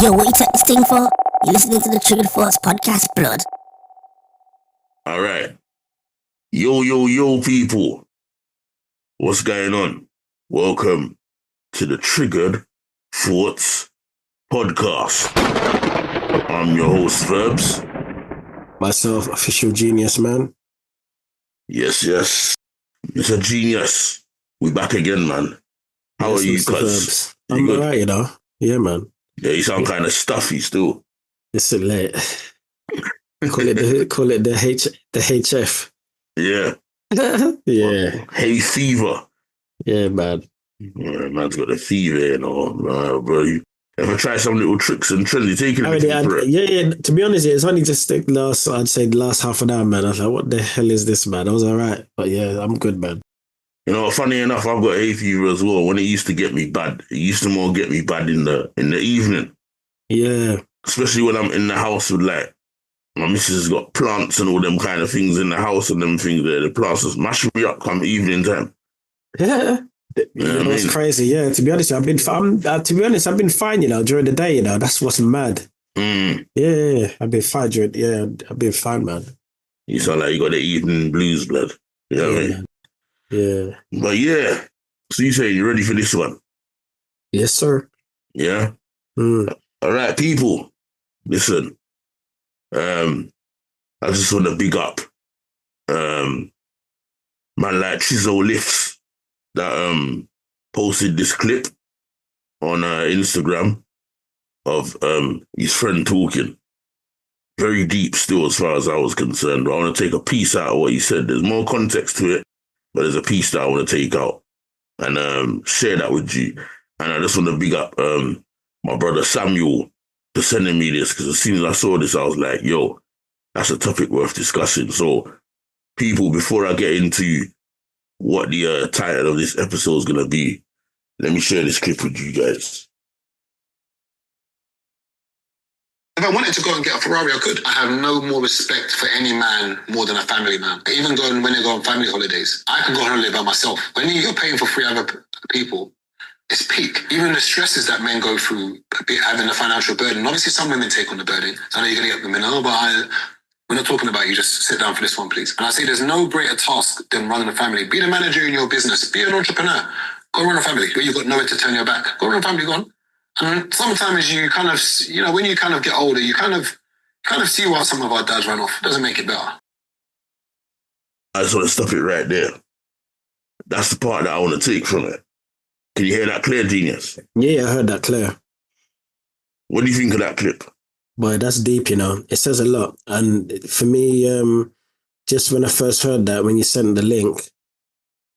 Yo, what you take this thing for? You're listening to the Triggered Thoughts podcast, blood. All right. Yo, people. What's going on? Welcome to the Triggered Thoughts podcast. I'm your host, Verbz. Myself, official Geniusman. Yes. Mr. Genius. We back again, man. How are you, Mr. cuz? Verbz. I'm alright, you know. Yeah, man. Yeah, you sound kind of stuffy still. It's a late. Call it the HF. Yeah. Yeah. Hay fever. Yeah, man. Yeah, man's got the fever, you know. Bro, you ever try some little tricks and trends? You taking it? Yeah. To be honest, it's only just the last half an hour, man. I was like, what the hell is this, man? I was alright. But yeah, I'm good, man. You know, funny enough, I've got hay fever as well. When it used to get me bad, it used to more get me bad in the evening. Yeah. Especially when I'm in the house with, like, my missus has got plants and all them kind of things in the house and them things there. The plants just mash me up come evening time. Yeah. It's crazy. Yeah. To be honest, I've been fine, you know, during the day, you know. That's what's mad. Yeah. I've been fine I've been fine, man. You sound like you got the evening blues, blood. You know what I mean? Yeah. But yeah. So you say you're ready for this one? Yes, sir. Yeah? All right, people. Listen. I just want to big up man like Chisel Lifts that posted this clip on Instagram of his friend talking. Very deep still as far as I was concerned, but I want to take a piece out of what he said. There's more context to it, but there's a piece that I want to take out and share that with you. And I just want to big up my brother Samuel for sending me this, because as soon as I saw this, I was like, yo, that's a topic worth discussing. So, people, before I get into what the title of this episode is going to be, let me share this clip with you guys. If I wanted to go and get a Ferrari, I could. I have no more respect for any man more than a family man. Even when they go on family holidays, I can go on holiday by myself. When you're paying for 3 other people, it's peak. Even the stresses that men go through, having a financial burden. Obviously, some women take on the burden. So I know you're going to get them in, we're not talking about you, just sit down for this one, please. And I say there's no greater task than running a family. Be the manager in your business. Be an entrepreneur. Go run a family. Where you've got nowhere to turn your back. Go run a family, go on. And sometimes you kind of, you know, when you kind of get older, you kind of see why some of our dads run off. It doesn't make it better. I just want to stop it right there. That's the part that I want to take from it. Can you hear that clear, Genius? Yeah, I heard that clear. What do you think of that clip? Boy, that's deep, you know. It says a lot. And for me, just when I first heard that, when you sent the link,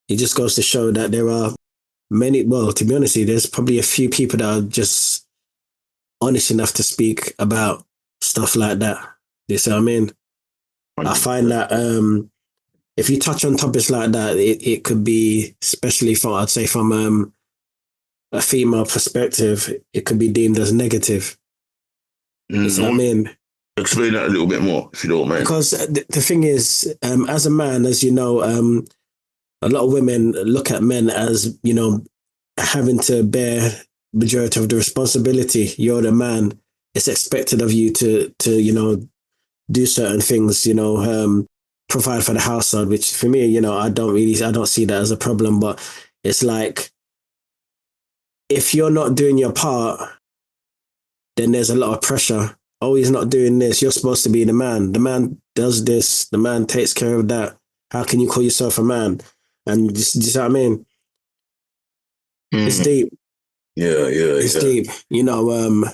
it just goes to show that there are many, well, to be honest, there's probably a few people that are just honest enough to speak about stuff like that. You see what I mean? 100%. I find that if you touch on topics like that, it could be, especially from a female perspective, it could be deemed as negative. You see what I mean? Explain that a little bit more, if you don't mind. Because the thing is, as a man, as you know, a lot of women look at men as, you know, having to bear majority of the responsibility. You're the man. It's expected of you to you know, do certain things, you know, provide for the household, which for me, you know, I don't see that as a problem. But it's like, if you're not doing your part, then there's a lot of pressure. Oh, he's not doing this. You're supposed to be the man. The man does this. The man takes care of that. How can you call yourself a man? And just you know what I mean? It's deep. Yeah. It's deep. You know,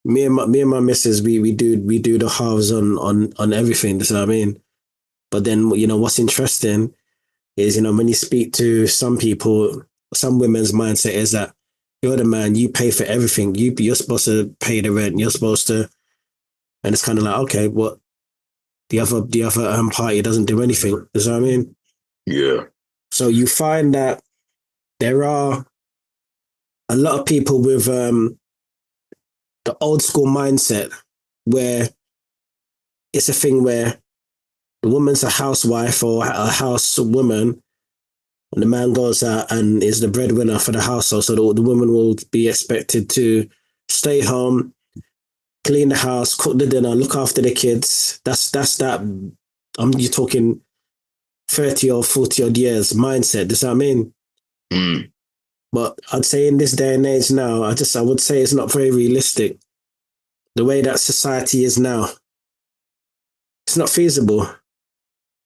me and my missus, we do the halves on everything. You know what I mean? But then, you know, what's interesting is, you know, when you speak to some people, some women's mindset is that you're the man, you pay for everything. You're supposed to pay the rent. You're supposed to, and it's kind of like, okay, what the other party doesn't do anything. You know what I mean? Yeah. So you find that there are a lot of people with the old school mindset where it's a thing where the woman's a housewife or a housewoman, and the man goes out and is the breadwinner for the household. So the woman will be expected to stay home, clean the house, cook the dinner, look after the kids. That's that. You're talking 30 or 40 odd years mindset. Does that what I mean? Mm. But I'd say in this day and age now, I would say it's not very realistic. The way that society is now, it's not feasible.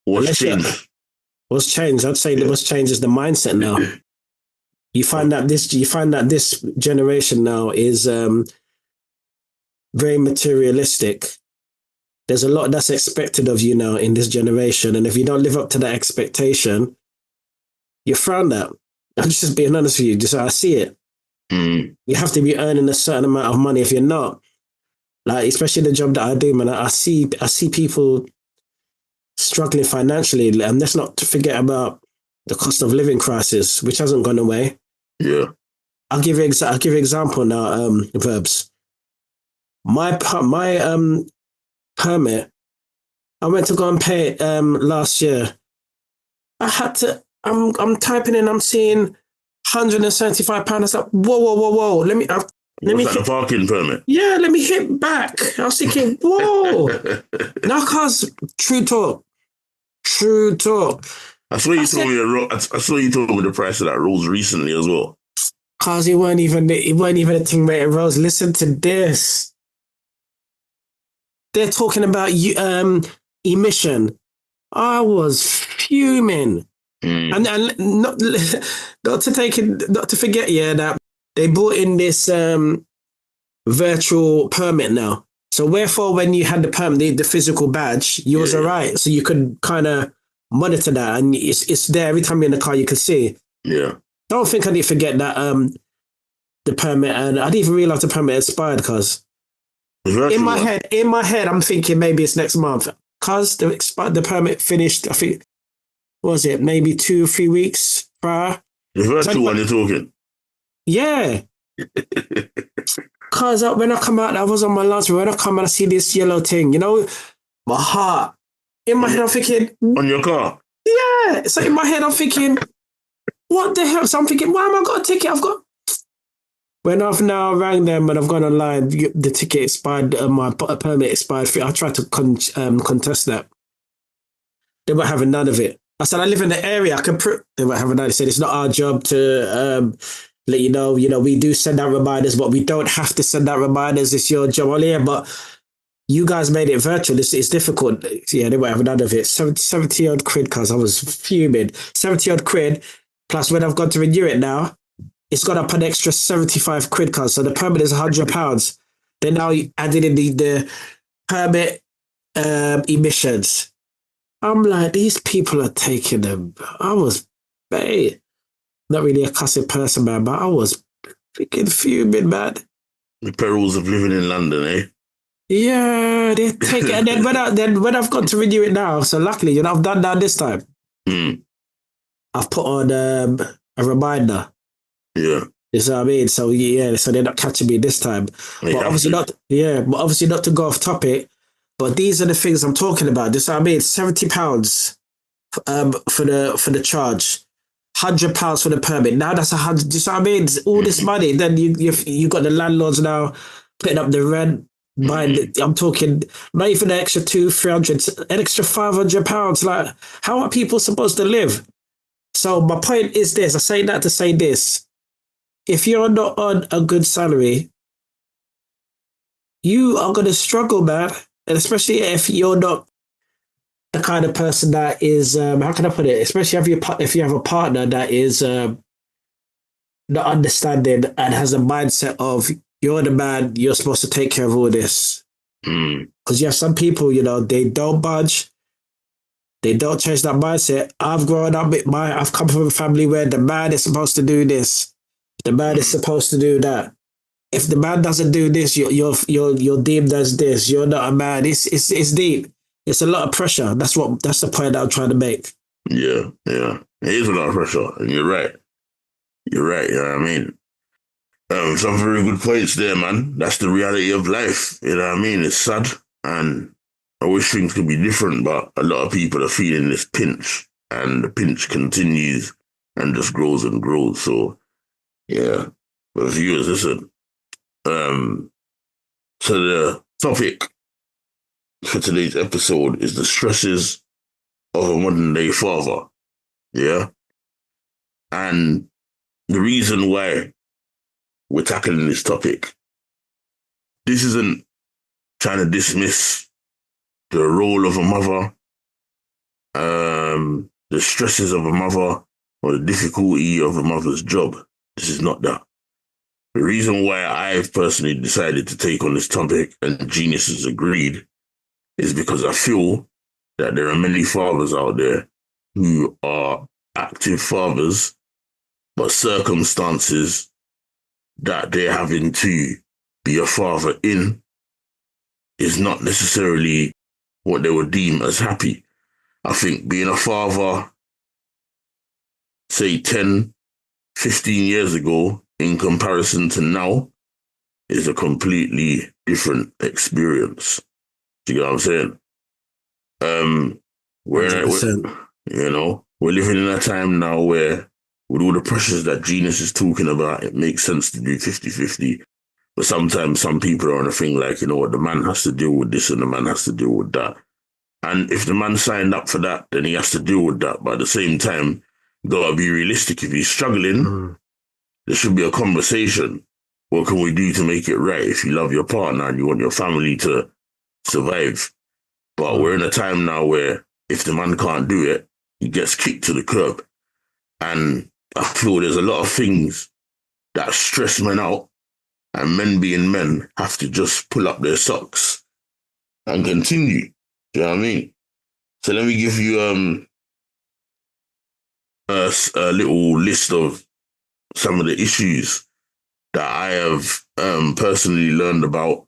What's changed? What's changed? I'd say what's changed is the mindset now. You find that this generation now is very materialistic. There's a lot that's expected of you now in this generation, and if you don't live up to that expectation, you're frowned at. I'm just being honest with you. Just how I see it. Mm. You have to be earning a certain amount of money. If you're not, like especially the job that I do, man, I see people struggling financially, and let's not forget about the cost of living crisis, which hasn't gone away. Yeah. I'll give you example now. Verbs. My permit, I went to go and pay it last year. I had to. I'm typing in. I'm seeing £175. I was like, whoa. Let me The parking permit. Yeah, let me hit back. I was thinking, whoa. Now, cause true talk. I saw you told me the price of that rose recently as well. Cause it weren't even a thing where it rose. Listen to this. They're talking about emission. I was fuming. And not to forget, that they brought in this virtual permit now. So wherefore, when you had the permit, the physical badge, you was all right. So you could kind of monitor that, and it's there every time you're in the car. You can see. Yeah. Don't think I didn't forget that the permit, and I didn't even realize the permit expired. Cause in my head, I'm thinking maybe it's next month. Cause the permit finished. I think. Was it maybe 2 or 3 weeks prior? The virtual one you're talking? Yeah. Because when I come out, I was on my lunch, but when I come out, I see this yellow thing, my heart. In my head, I'm thinking... On your car? Yeah. So in my head, I'm thinking, what the hell? So I'm thinking, why am I got a ticket? When I've now rang them and I've gone online, the ticket expired, my permit expired. I tried to contest that. They weren't having none of it. I said, I live in the area. I can prove. They weren't having none. They said, it's not our job to let you know. We do send out reminders, but we don't have to send out reminders. It's your job. Well, yeah, but you guys made it virtual. It's difficult. Yeah, they weren't having none of it. 70 odd quid, because I was fuming. 70 odd quid. Plus, when I've got to renew it now, it's got up an extra 75 quid, because so the permit is £100. They now added in the permit emissions. I'm like, these people are taking them. I was not really a cussing person, man, but I was freaking fuming, man. The perils of living in London, eh? Yeah, they take it. And then when I've got to renew it now, so luckily, I've done that this time. I've put on a reminder. Yeah. You know what I mean? So yeah, so they're not catching me this time. But obviously not to go off topic. But these are the things I'm talking about. This, I mean, £70 for the charge, £100 for the permit. Now that's £100. This, I mean, all this money. Then you got the landlords now putting up the rent. I'm talking not even an extra 200-300, an extra £500. Like, how are people supposed to live? So my point is this. I say that to say this: if you're not on a good salary, you are going to struggle, man. And especially if you're not the kind of person that is, how can I put it? Especially if you have a partner that is not understanding and has a mindset of, you're the man, you're supposed to take care of all this. Because you have some people, they don't budge. They don't change that mindset. I've come from a family where the man is supposed to do this. The man is supposed to do that. If the man doesn't do this, you're deemed as this. You're not a man. It's deep. It's a lot of pressure. That's the point that I'm trying to make. Yeah. It is a lot of pressure, and you're right. You know what I mean? Some very good points there, man. That's the reality of life. You know what I mean? It's sad, and I wish things could be different, but a lot of people are feeling this pinch, and the pinch continues and just grows and grows. So, yeah. But viewers, listen. So topic for today's episode is the stresses of a modern day father. Yeah. And the reason why we're tackling this topic, this isn't trying to dismiss the role of a mother, the stresses of a mother, or the difficulty of a mother's job. This is not that. The reason why I've personally decided to take on this topic, and Genius has agreed, is because I feel that there are many fathers out there who are active fathers, but circumstances that they're having to be a father in is not necessarily what they would deem as happy. I think being a father, say 10, 15 years ago, in comparison to now, is a completely different experience. Do you get what I'm saying? We're living in a time now where, with all the pressures that Genius is talking about, it makes sense to do 50-50. But sometimes some people are on a thing like, you know what, the man has to deal with this and the man has to deal with that. And if the man signed up for that, then he has to deal with that. But at the same time, gotta be realistic. If he's struggling, there should be a conversation. What can we do to make it right if you love your partner and you want your family to survive? But we're in a time now where if the man can't do it, he gets kicked to the curb. And I feel there's a lot of things that stress men out, and men being men have to just pull up their socks and continue. Do you know what I mean? So let me give you a little list of some of the issues that I have personally learned about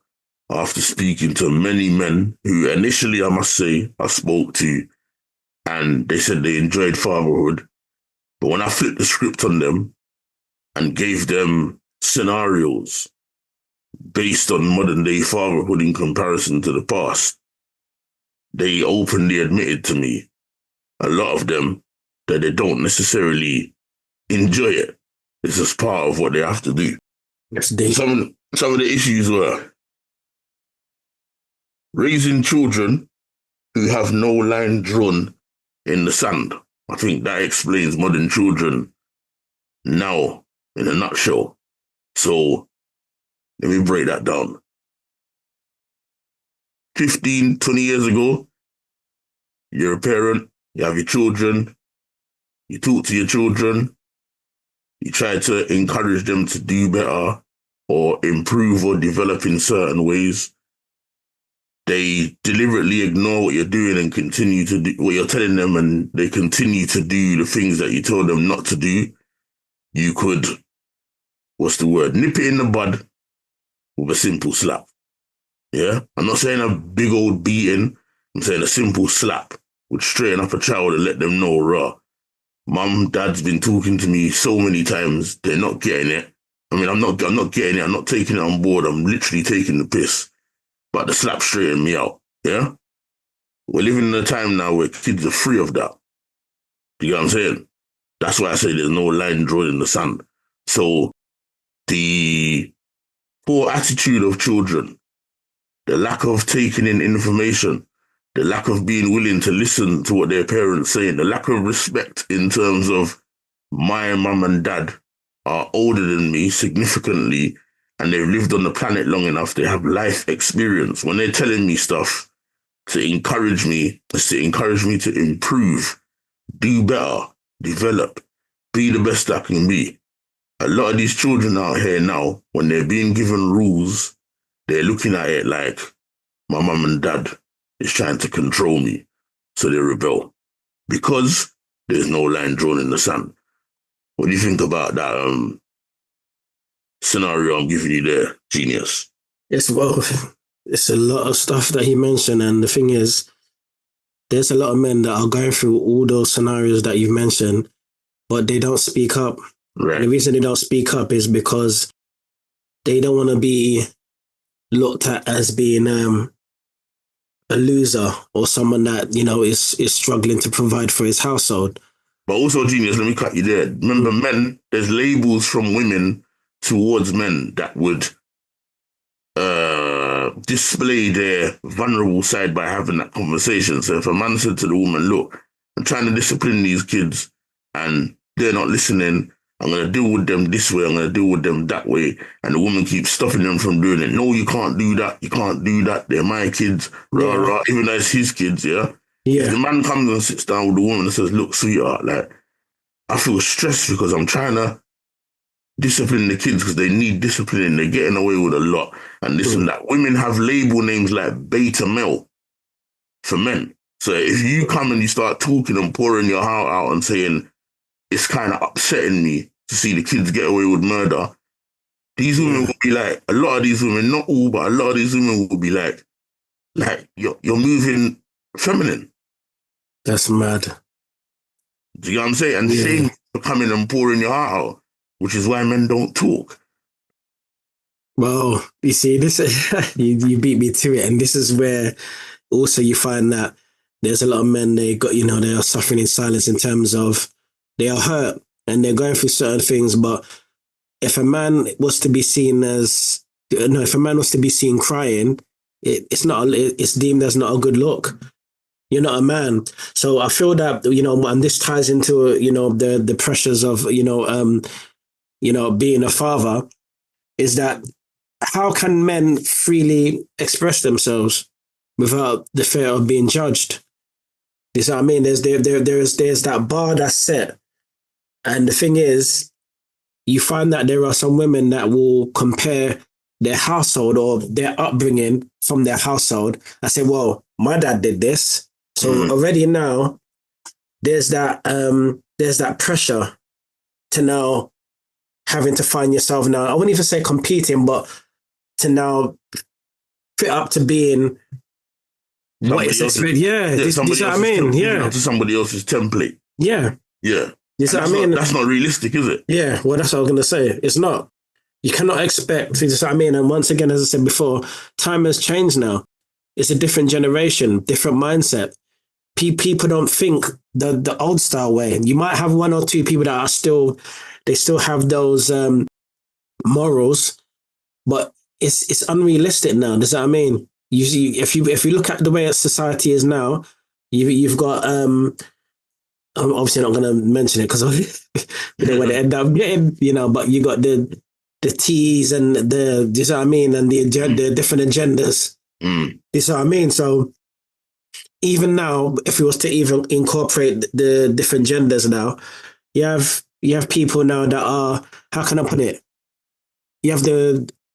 after speaking to many men who initially, I must say, I spoke to, and they said they enjoyed fatherhood. But when I flipped the script on them and gave them scenarios based on modern day fatherhood in comparison to the past, they openly admitted to me, a lot of them, that they don't necessarily enjoy it. It's just part of what they have to do. Some of the issues were raising children who have no line drawn in the sand. I think that explains modern children now in a nutshell. So let me break that down. 15, 20 years ago, you're a parent, you have your children, you talk to your children, you try to encourage them to do better or improve or develop in certain ways. They deliberately ignore what you're doing and continue to do what you're telling them, and they continue to do the things that you told them not to do. You could, nip it in the bud with a simple slap. Yeah? I'm not saying a big old beating. I'm saying a simple slap would straighten up a child and let them know, raw. Mum, dad's been talking to me so many times, they're not getting it. I mean, I'm not getting it, I'm not taking it on board, I'm literally taking the piss. But the slap straightened me out, yeah? We're living in a time now where kids are free of that. You get what I'm saying? That's why I say there's no line drawn in the sand. So the poor attitude of children, the lack of taking in information, the lack of being willing to listen to what their parents say, the lack of respect in terms of my mum and dad are older than me significantly, and they've lived on the planet long enough, they have life experience. When they're telling me stuff to encourage me, it's to encourage me to improve, do better, develop, be the best I can be. A lot of these children out here now, when they're being given rules, they're looking at it like, my mum and dad is trying to control me, so they rebel. Because there's no line drawn in the sand. What do you think about that scenario I'm giving you there, Genius? Yes, well, it's a lot of stuff that he mentioned, and the thing is, there's a lot of men that are going through all those scenarios that you've mentioned, but they don't speak up. Right. And the reason they don't speak up is because they don't want to be looked at as being a loser or someone that, you know, is struggling to provide for his household. But also, Genius, let me cut you there. Remember, men, there's labels from women towards men that would display their vulnerable side by having that conversation. So if a man said to the woman, look, I'm trying to discipline these kids and they're not listening, I'm going to deal with them this way, I'm going to deal with them that way. And the woman keeps stopping them from doing it. No, you can't do that. You can't do that. They're my kids. Rah, rah. Even though it's his kids, yeah? Yeah. If the man comes and sits down with the woman and says, look, sweetheart, like, I feel stressed because I'm trying to discipline the kids because they need disciplining. They're getting away with a lot and this and that. Women have label names like beta male for men. So if you come and you start talking and pouring your heart out and saying, it's kind of upsetting me to see the kids get away with murder, these women will be like, a lot of these women, not all, but a lot of these women will be like you're moving feminine. That's mad. Do you know what I'm saying? And shame for coming and pouring your heart out, which is why men don't talk. Well, you see, this you beat me to it, and this is where also you find that there's a lot of men, they are suffering in silence in terms of they are hurt and they're going through certain things. But if a man was to be seen crying, it's deemed as not a good look. You're not a man. So I feel that, and this ties into, the pressures of, being a father, is that how can men freely express themselves without the fear of being judged? You see what I mean? There's that bar that's set. And the thing is, you find that there are some women that will compare their household or their upbringing from their household and say, well, my dad did this. So already now, there's that pressure to now having to find yourself now, I wouldn't even say competing, but to now fit up to being what is expected. Yeah, this is what I mean. Yeah. To somebody else's template. Yeah. Yeah. This what I mean. That's not realistic, is it? Yeah, well, that's what I was going to say. It's not. You cannot expect, you know what I mean? And once again, as I said before, time has changed now. It's a different generation, different mindset. People don't think the old style way. You might have one or two people that are still have those morals, but it's unrealistic now. Does that what I mean? You see, if you look at the way society is now, you've got I'm obviously not going to mention it because you know where they end up getting, but you got the T's and the, you know what I mean, and the different agendas. This is what I mean. So even now, if we was to even incorporate the different genders now, you have people now that are, how can I put it? You have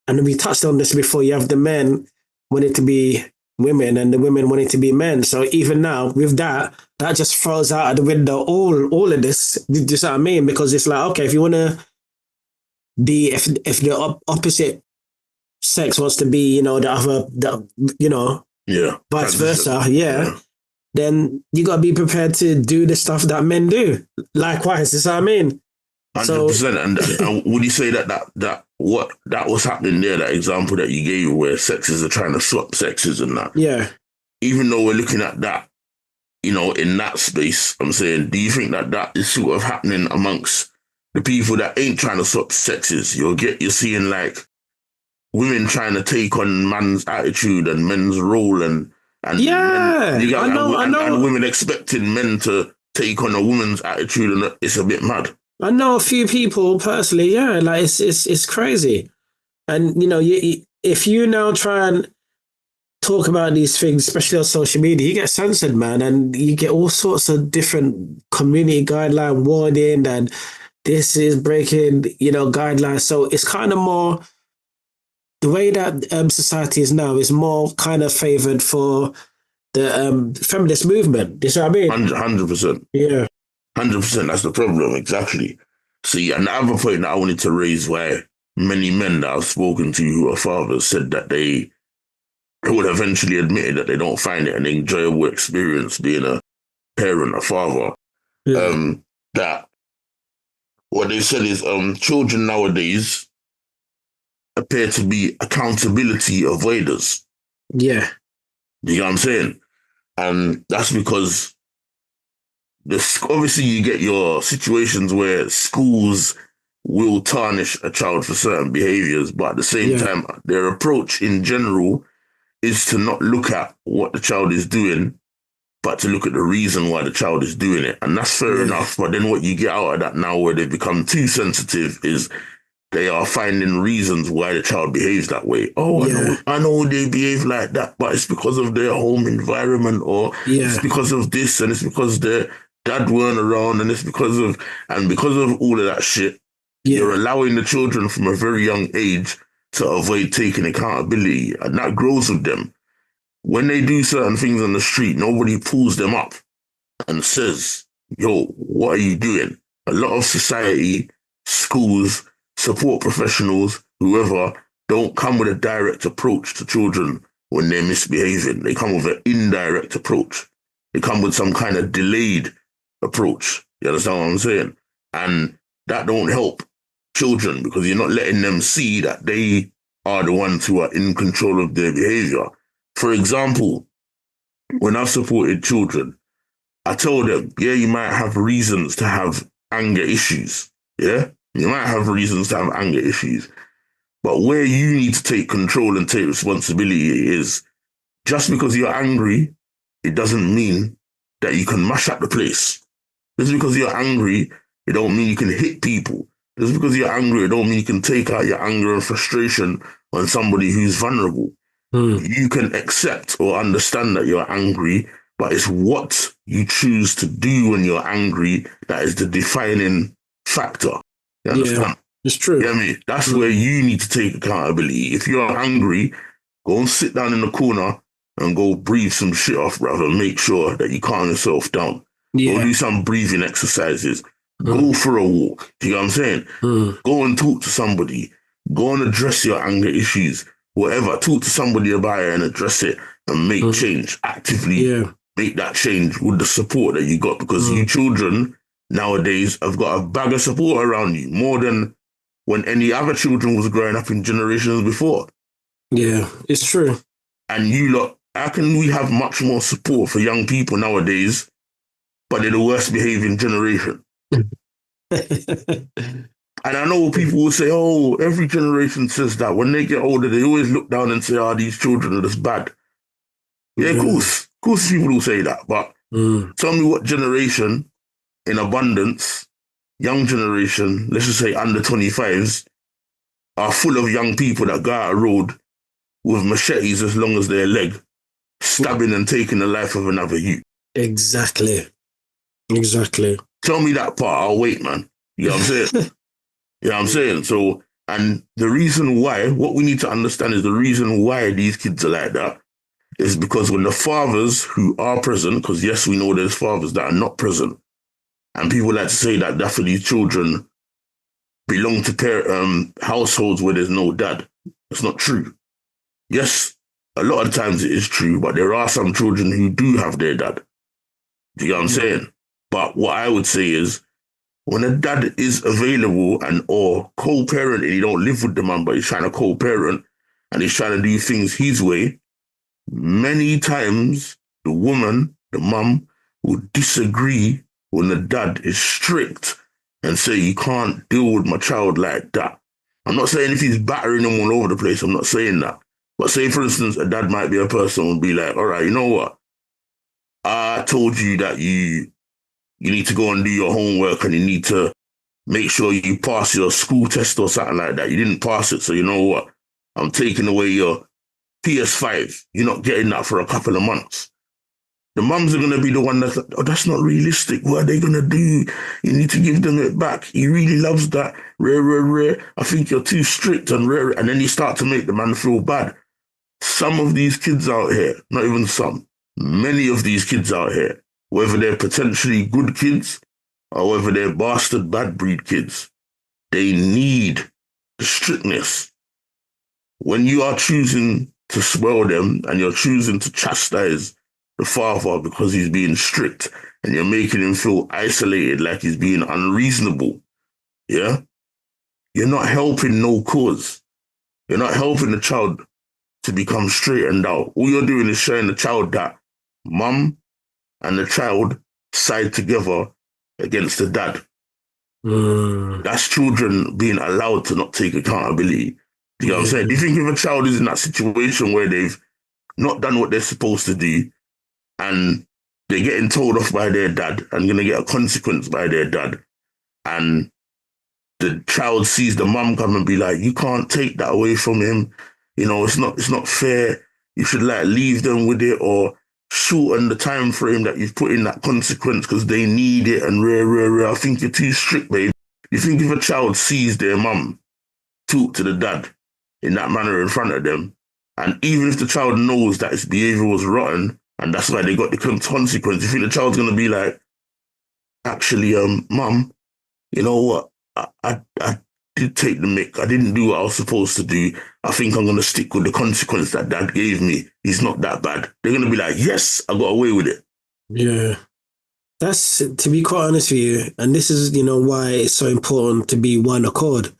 and we touched on this before, you have the men wanting to be women and the women wanting to be men. So even now with that just throws out of the window all of this. Do you know what I mean? Because it's like, okay, if you want to be, if the opposite sex wants to be, the other, vice versa, then you got to be prepared to do the stuff that men do. Likewise, you know what I mean? 100%. And would you say that what that was happening there, that example that you gave where sexes are trying to swap sexes and that? Yeah. Even though we're looking at that, in that space, I'm saying, do you think that is sort of happening amongst the people that ain't trying to swap sexes? You're seeing like women trying to take on man's attitude and men's role and yeah, men, I know. And women expecting men to take on a woman's attitude, and it's a bit mad. I know a few people personally, yeah, like it's crazy. And, if you now try and talk about these things, especially on social media, you get censored, man, and you get all sorts of different community guideline warning, and this is breaking, guidelines. So it's kind of more, the way that society is now is more kind of favored for the feminist movement. Do you know what I mean? 100%. Yeah. 100%, that's the problem, exactly. See, and the other point that I wanted to raise, why many men that I've spoken to who are fathers said that they would eventually admit that they don't find it an enjoyable experience being a parent, a father. Yeah. That what they said is children nowadays appear to be accountability avoiders. Yeah. You know what I'm saying? And that's because obviously you get your situations where schools will tarnish a child for certain behaviors, but at the same time, their approach in general is to not look at what the child is doing, but to look at the reason why the child is doing it. And that's fair enough. But then what you get out of that now, where they've become too sensitive, is they are finding reasons why the child behaves that way. Oh, I know they behave like that, but it's because of their home environment, or it's because of this, and it's because their dad weren't around, and it's because of all of that shit. You're allowing the children from a very young age to avoid taking accountability, and that grows with them. When they do certain things on the street, nobody pulls them up and says, yo, what are you doing? A lot of society, schools, support professionals, whoever, don't come with a direct approach to children when they're misbehaving. They come with an indirect approach. They come with some kind of delayed approach. You understand what I'm saying? And that don't help children, because you're not letting them see that they are the ones who are in control of their behavior. For example, when I've supported children, I tell them, you might have reasons to have anger issues. Yeah? You might have reasons to have anger issues. But where you need to take control and take responsibility is, just because you're angry, it doesn't mean that you can mash up the place. Just because you're angry, it don't mean you can hit people. Just because you're angry, it don't mean you can take out your anger and frustration on somebody who's vulnerable. You can accept or understand that you're angry, but it's what you choose to do when you're angry that is the defining factor. You understand? Yeah, it's true. You know what I mean? That's where you need to take accountability. If you're angry, go and sit down in the corner and go breathe some shit off, brother. Make sure that you calm yourself down. Go do some breathing exercises. Go for a walk. You know what I'm saying? Go and talk to somebody. Go and address your anger issues. Whatever, talk to somebody about it and address it and make change. Actively make that change with the support that you got, because you children nowadays have got a bag of support around you, more than when any other children was growing up in generations before. Yeah, it's true. And you lot, how can we have much more support for young people nowadays, but they're the worst behaving generation? And I know people will say, oh, every generation says that. When they get older, they always look down and say, these children are just bad. Yeah, of course. Of course people will say that. But tell me what generation in abundance, young generation, let's just say under 25s, are full of young people that go out a road with machetes as long as their leg, stabbing and taking the life of another youth. Exactly. Tell me that part. I'll wait, man. You know what I'm saying? You know what I'm saying? So, and the reason why, what we need to understand is the reason why these kids are like that is because when the fathers who are present, because yes, we know there's fathers that are not present, and people like to say that definitely children belong to households where there's no dad. It's not true. Yes, a lot of times it is true, but there are some children who do have their dad. Do you know what I'm saying? But what I would say is, when a dad is available and or co-parenting, he don't live with the mum, but he's trying to co-parent and he's trying to do things his way, many times the woman, the mum, will disagree when the dad is strict and say, you can't deal with my child like that. I'm not saying if he's battering them all over the place, I'm not saying that. But say, for instance, a dad might be a person who will be like, all right, you know what? I told you that you need to go and do your homework and you need to make sure you pass your school test or something like that. You didn't pass it, so you know what? I'm taking away your PS5. You're not getting that for a couple of months. The mums are going to be the one that's like, oh, that's not realistic. What are they going to do? You need to give them it back. He really loves that. Rare. I think you're too strict and rare. And then you start to make the man feel bad. Some of these kids out here, not even some, many of these kids out here, whether they're potentially good kids or whether they're bastard bad breed kids, they need the strictness. When you are choosing to swell them and you're choosing to chastise the father because he's being strict and you're making him feel isolated, like he's being unreasonable, yeah? You're not helping no cause. You're not helping the child to become straightened out. All you're doing is showing the child that mum and the child side together against the dad. That's children being allowed to not take accountability. Do you know what I'm saying? Do you think if a child is in that situation where they've not done what they're supposed to do, and they're getting told off by their dad and going to get a consequence by their dad. And the child sees the mum come and be like, you can't take that away from him. It's not fair. You should leave them with it or shorten the time frame that you've put in that consequence because they need it and I think you're too strict, babe. You think if a child sees their mum talk to the dad in that manner in front of them, and even if the child knows that his behavior was rotten and that's why they got the consequence, you think the child's going to be like, actually, mum, you know what? I did take the mick. I didn't do what I was supposed to do. I think I'm going to stick with the consequence that dad gave me. He's not that bad. They're going to be like, yes, I got away with it. Yeah. That's, to be quite honest with you, and this is, why it's so important to be one accord,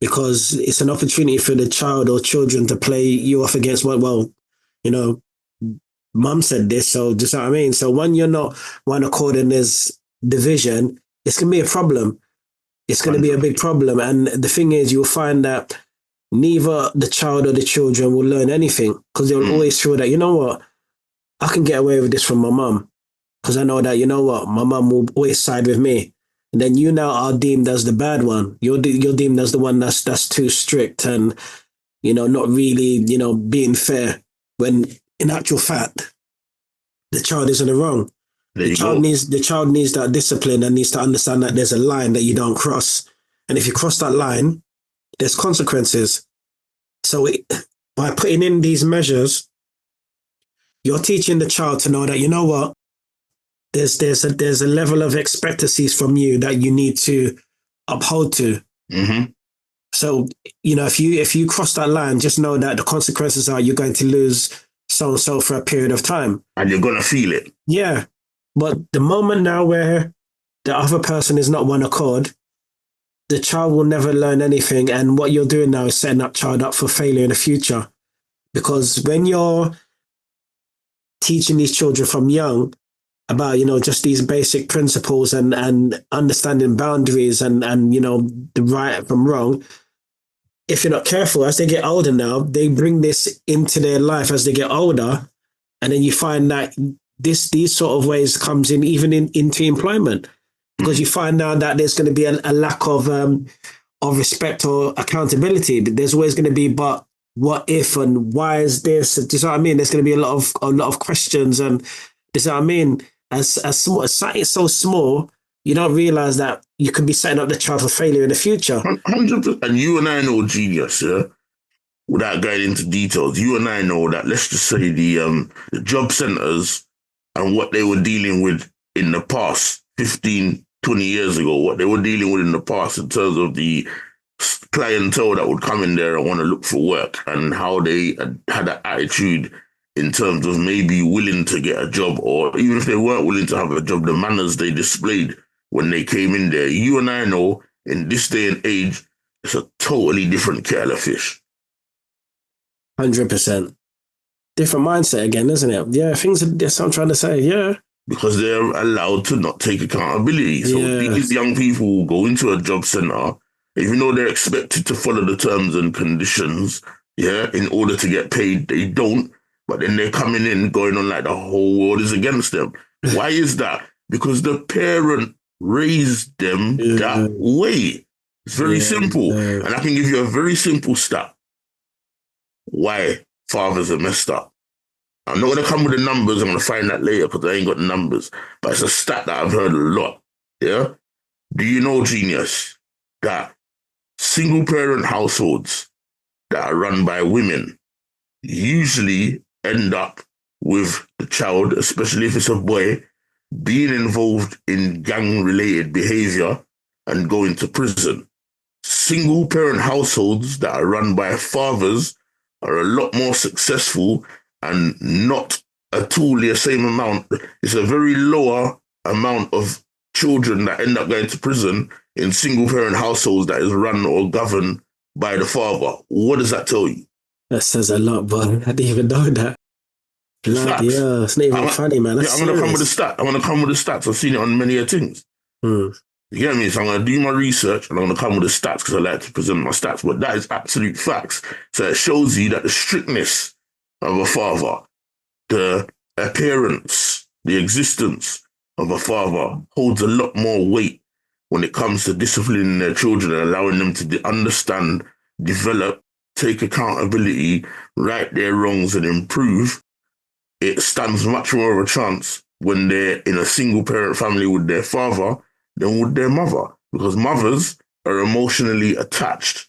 because it's an opportunity for the child or children to play you off against mum said this, so do you know what I mean? So when you're not one accord and there's division, it's going to be a problem. It's going to be a big problem. And the thing is, you'll find that neither the child or the children will learn anything because they'll always feel that, you know what, I can get away with this from my mum because I know that, you know what, my mum will always side with me. And then you now are deemed as the bad one. You're deemed as the one that's too strict and, not really, being fair. When in actual fact, the child isn't in the wrong. The child needs that discipline and needs to understand that there's a line that you don't cross. And if you cross that line, there's consequences. So by putting in these measures, you're teaching the child to know that, you know what, there's a level of expectancies from you that you need to uphold to. Mm-hmm. So, if you cross that line, just know that the consequences are you're going to lose so-and-so for a period of time. And you're going to feel it. Yeah. But the moment now where the other person is not one accord, the child will never learn anything. And what you're doing now is setting that child up for failure in the future. Because when you're teaching these children from young about, just these basic principles and understanding boundaries and the right from wrong, if you're not careful, as they get older now, they bring this into their life as they get older. And then you find that these sort of ways comes in even into employment, because you find now that there's going to be a lack of respect or accountability. There's always going to be, but what if and why is this? Do you know what I mean? There's going to be a lot of questions, and do you know what I mean? As small as something so small, you don't realize that you could be setting up the child for failure in the future. 100%. And you and I know, Genius, yeah? Without going into details, you and I know that, let's just say the job centers and what they were dealing with in the past, 15, 20 years ago, what they were dealing with in the past in terms of the clientele that would come in there and want to look for work, and how they had an attitude in terms of maybe willing to get a job, or even if they weren't willing to have a job, the manners they displayed when they came in there. You and I know in this day and age, it's a totally different kettle of fish. 100%. Different mindset again, isn't it? Yeah, that's what I'm trying to say, yeah. Because they're allowed to not take accountability. So these young people will go into a job center, even though they're expected to follow the terms and conditions, in order to get paid, they don't. But then they're coming in going on like the whole world is against them. Why is that? Because the parent raised them that way. It's very simple. And I can give you a very simple stat why fathers are messed up. I'm not going to come with the numbers. I'm going to find that later because I ain't got the numbers. But it's a stat that I've heard a lot. Yeah? Do you know, Genius, that single-parent households that are run by women usually end up with the child, especially if it's a boy, being involved in gang-related behavior and going to prison? Single-parent households that are run by fathers are a lot more successful and not at all the same amount. It's a very lower amount of children that end up going to prison in single-parent households that is run or governed by the father. What does that tell you? That says a lot, but I didn't even know that. Blood, yeah, it's not even funny, man. I'm going to come with a stat. I'm going to come with the stats. I've seen it on many things. You get me? So I'm going to do my research and I'm going to come with the stats because I like to present my stats. But that is absolute facts. So it shows you that the strictness of a father, the appearance, the existence of a father holds a lot more weight when it comes to disciplining their children and allowing them to understand, develop, take accountability, right their wrongs and improve. It stands much more of a chance when they're in a single parent family with their father than with their mother, because mothers are emotionally attached.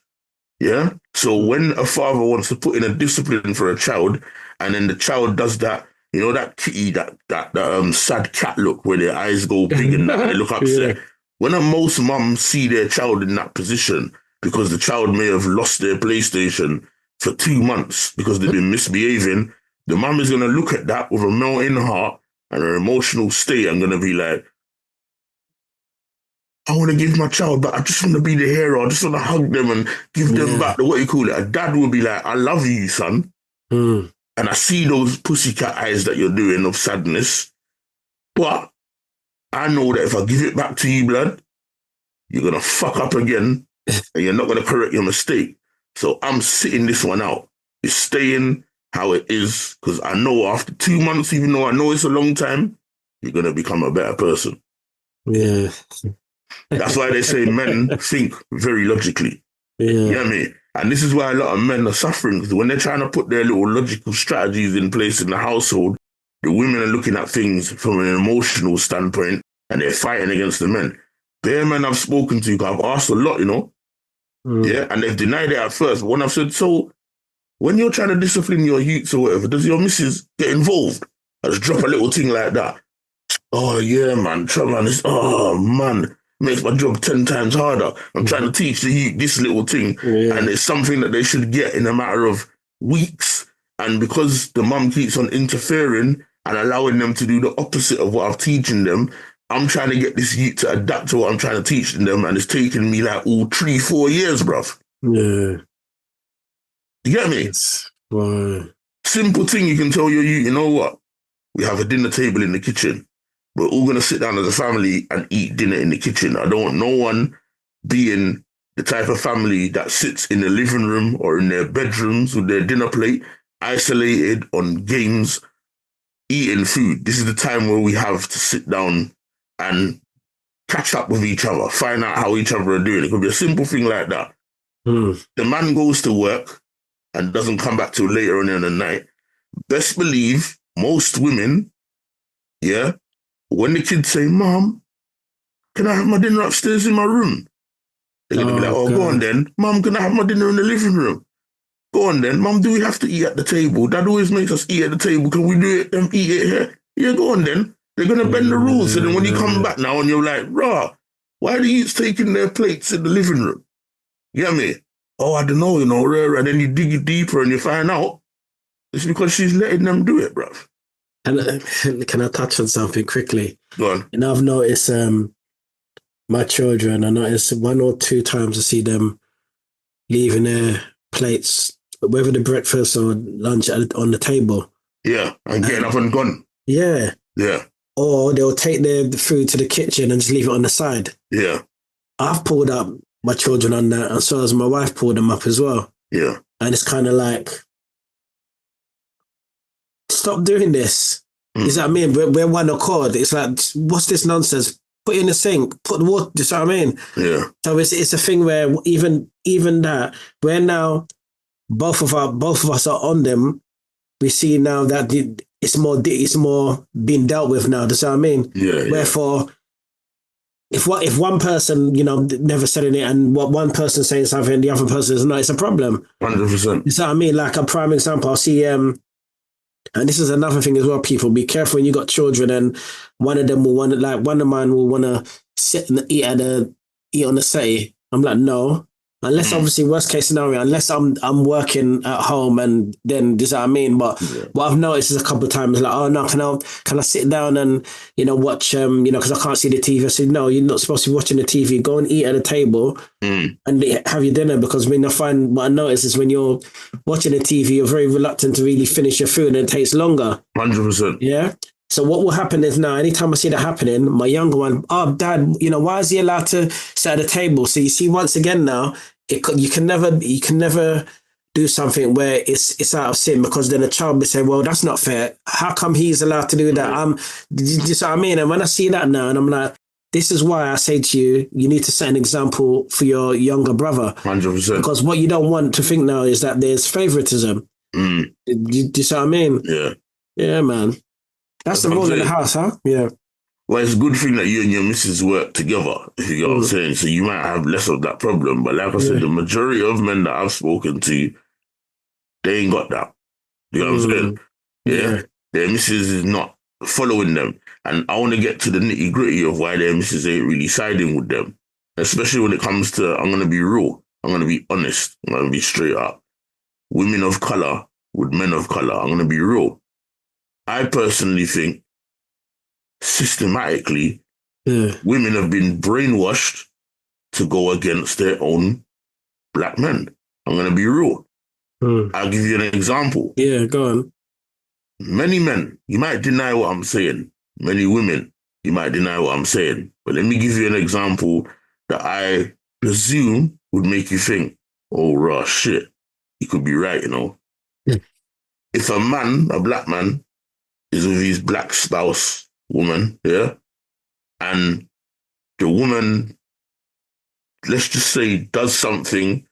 Yeah. So when a father wants to put in a discipline for a child, and then the child does that, you know, that kitty, that sad cat look where their eyes go big and that, and they look upset. Yeah. When most mums see their child in that position, because the child may have lost their PlayStation for 2 months because they've been misbehaving, the mum is going to look at that with a melting heart and an emotional state and going to be like, I want to give my child back. I just want to be the hero. I just want to hug them and give them back the, what you call it. A dad will be like, I love you, son. And I see those pussycat eyes that you're doing of sadness. But I know that if I give it back to you, blood, you're going to fuck up again and you're not going to correct your mistake. So I'm sitting this one out. It's staying how it is, because I know after 2 months, even though I know it's a long time, you're going to become a better person. Yeah. That's why they say men think very logically. Yeah. You know what I mean? And this is why a lot of men are suffering, because when they're trying to put their little logical strategies in place in the household, the women are looking at things from an emotional standpoint and they're fighting against the men. Bare men I've spoken to, I've asked a lot, you know? Yeah, and they've denied it at first. But when I've said, so when you're trying to discipline your youths or whatever, does your missus get involved? I just drop a little thing like that. Oh, yeah, man. Oh, man. Makes my job 10 times harder. I'm trying to teach the youth this little thing. Yeah. And it's something that they should get in a matter of weeks. And because the mum keeps on interfering and allowing them to do the opposite of what I'm teaching them, I'm trying to get this youth to adapt to what I'm trying to teach them. And it's taking me like all 3-4 years, bruv. Yeah. You get me? Wow. Simple thing you can tell your youth, you know what? We have a dinner table in the kitchen. We're all going to sit down as a family and eat dinner in the kitchen. I don't want no one being the type of family that sits in the living room or in their bedrooms with their dinner plate, isolated on games, eating food. This is the time where we have to sit down and catch up with each other, find out how each other are doing. It could be a simple thing like that. The man goes to work and doesn't come back till later on in the night. Best believe most women, yeah, when the kids say, Mom, can I have my dinner upstairs in my room? They're going to be like, oh, God. Go on then. Mom, can I have my dinner in the living room? Go on then. Mom, do we have to eat at the table? Dad always makes us eat at the table. Can we do it and eat it here? Yeah, go on then. They're going to bend the rules. And then when you come back now and you're like, rah, why are the youths taking their plates in the living room? You get me? Oh, I don't know, you know, rah, and then you dig it deeper and you find out it's because she's letting them do it, bruv. Can I touch on something quickly? Go on. And I've noticed my children, I noticed 1 or 2 times I see them leaving their plates, whether the breakfast or lunch on the table. Yeah, and getting up and gone. Yeah. Yeah. Or they'll take the food to the kitchen and just leave it on the side. Yeah. I've pulled up my children on that, and so has my wife pulled them up as well. Yeah. And it's kind of like, stop doing this. Is that what I mean? We're one accord. It's like, what's this nonsense? Put it in the sink, put the water, you know what I mean? Yeah. So it's a thing where even that, where now both of us are on them, we see now that it's more being dealt with now, do you know what I mean? Yeah. Wherefore, if one person, you know, never said anything and what one person saying something, the other person is not, it's a problem. 100%. You know what I mean? Like a prime example, I'll see, and this is another thing as well, people, be careful when you got children and one of them will want to, like, one of mine will want to sit and eat on the settee. I'm like, no. Unless obviously worst case scenario, unless I'm working at home and then this is what I mean. But what I've noticed is a couple of times like, oh no, can I sit down and, you know, watch because I can't see the TV. I said, no, you're not supposed to be watching the TV. Go and eat at a table and have your dinner, because what I notice is when you're watching the TV, you're very reluctant to really finish your food and it takes longer. 100%. Yeah. So what will happen is now, anytime I see that happening, my younger one, oh, Dad, you know, why is he allowed to sit at the table? So you see, once again now, you can never do something where it's out of sin, because then the child will say, well, that's not fair. How come he's allowed to do that? Do you see what I mean? And when I see that now, and I'm like, this is why I say to you, you need to set an example for your younger brother. 100%. Because what you don't want to think now is that there's favoritism. Do you see what I mean? Yeah. Yeah, man. That's the rule in the house, huh? Yeah. Well, it's a good thing that you and your missus work together, if you get what I'm saying. So you might have less of that problem. But like I said, the majority of men that I've spoken to, they ain't got that. You know what I'm saying? Yeah. Their missus is not following them. And I want to get to the nitty gritty of why their missus ain't really siding with them. Especially when it comes to, I'm going to be real. I'm going to be honest. I'm going to be straight up. Women of color with men of color. I'm going to be real. I personally think systematically, women have been brainwashed to go against their own black men. I'm going to be real. I'll give you an example. Yeah, go on. Many men, you might deny what I'm saying. Many women, you might deny what I'm saying. But let me give you an example that I presume would make you think, oh, raw shit, you could be right, you know. If a man, a black man, is with his black spouse woman, yeah, and the woman, let's just say, does something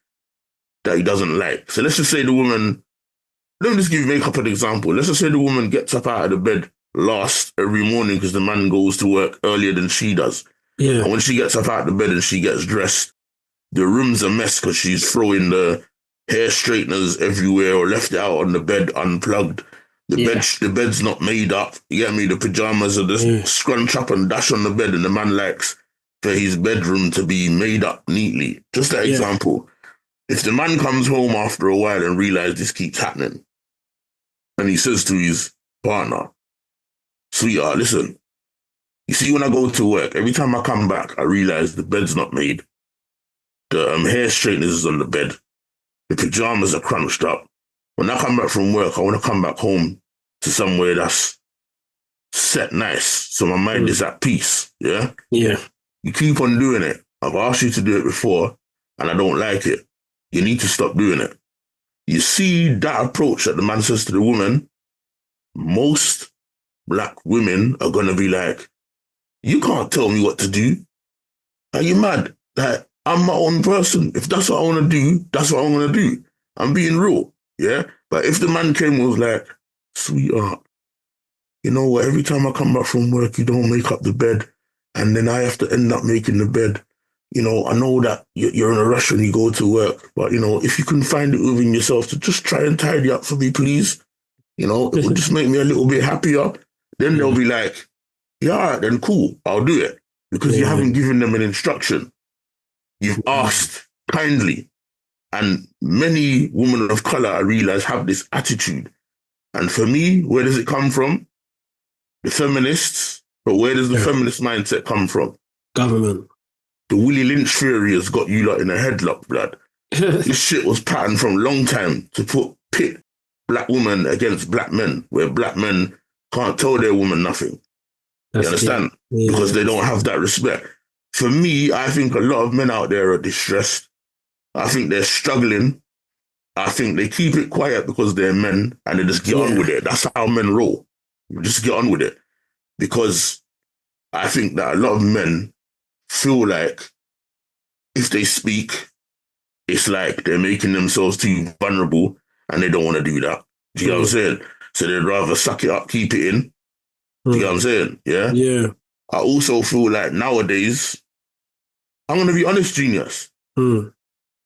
that he doesn't like. So let's just say the woman, let me just make up an example. Let's just say the woman gets up out of the bed last every morning because the man goes to work earlier than she does. Yeah. And when she gets up out of the bed and she gets dressed, the room's a mess because she's throwing the hair straighteners everywhere or left it out on the bed unplugged. The bed's not made up. You get me? The pajamas are just scrunch up and dash on the bed, and the man likes for his bedroom to be made up neatly. Just that example. If the man comes home after a while and realizes this keeps happening, and he says to his partner, sweetheart, listen, you see, when I go to work, every time I come back, I realize the bed's not made. The hair straighteners is on the bed. The pajamas are crunched up. When I come back from work, I want to come back home to somewhere that's set nice, so my mind is at peace, yeah? Yeah. You keep on doing it. I've asked you to do it before, and I don't like it. You need to stop doing it. You see that approach that the man says to the woman, most black women are going to be like, you can't tell me what to do. Are you mad? Like, I'm my own person. If that's what I want to do, that's what I'm going to do. I'm being real, yeah? But if the man came and was like, sweetheart, you know what, every time I come back from work, you don't make up the bed, and then I have to end up making the bed. You know, I know that you're in a rush when you go to work, but, you know, if you can find it within yourself to just try and tidy up for me, please, you know, it would just make me a little bit happier. Then they'll be like, yeah, all right, then cool, I'll do it. Because you haven't given them an instruction. You've asked kindly. And many women of color, I realize, have this attitude. And for me, where does it come from? The feminists. But where does the feminist mindset come from? Government. The Willie Lynch theory has got you lot in a headlock, blood. This shit was patterned from a long time to pit black women against black men, where black men can't tell their woman nothing. You understand? Yeah. Because they don't have that respect. For me, I think a lot of men out there are distressed. I think they're struggling. I think they keep it quiet because they're men and they just get on with it. That's how men roll. Just get on with it. Because I think that a lot of men feel like if they speak, it's like they're making themselves too vulnerable and they don't want to do that. Do you know what I'm saying? So they'd rather suck it up, keep it in. Do you know what I'm saying? Yeah? Yeah. I also feel like nowadays, I'm going to be honest, Genius. A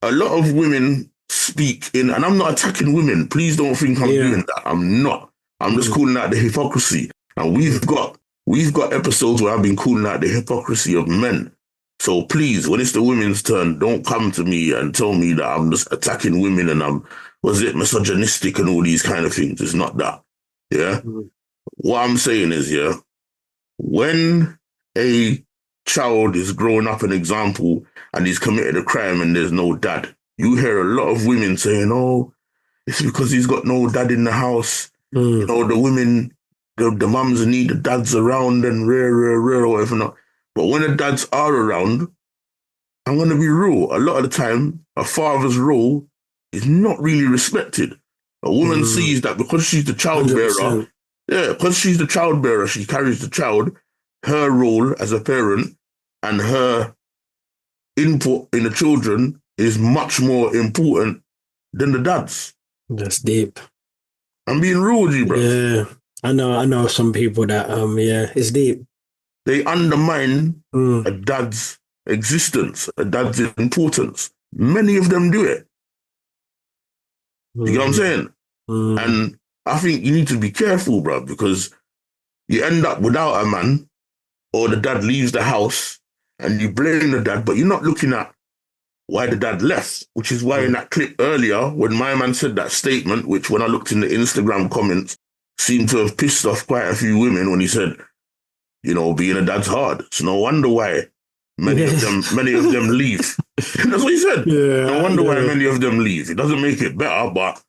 lot of women speak in, and I'm not attacking women. Please don't think I'm doing that. I'm not. I'm just calling out the hypocrisy. And we've got episodes where I've been calling out the hypocrisy of men. So please, when it's the women's turn, don't come to me and tell me that I'm just attacking women and I'm, misogynistic and all these kind of things. It's not that. Yeah? What I'm saying is, when a child is growing up an example and he's committed a crime and there's no dad, you hear a lot of women saying, oh, it's because he's got no dad in the house. You know, the women, the mums need the dads around and rare, or whatever not. But when the dads are around, I'm going to be real. A lot of the time, a father's role is not really respected. A woman sees that because she's the childbearer, 100%. because she's the childbearer, she carries the child, her role as a parent and her input in the children is much more important than the dad's. That's deep. I'm being real with you, bro. Yeah. I know some people that it's deep. They undermine a dad's existence, a dad's importance. Many of them do it. You get what I'm saying? And I think you need to be careful, bro, because you end up without a man, or the dad leaves the house and you blame the dad, but you're not looking at why the dad left, which is why in that clip earlier, when my man said that statement, which when I looked in the Instagram comments, seemed to have pissed off quite a few women when he said, you know, being a dad's hard. It's no wonder why many of them leave. That's what he said. Yeah, no wonder why many of them leave. It doesn't make it better, but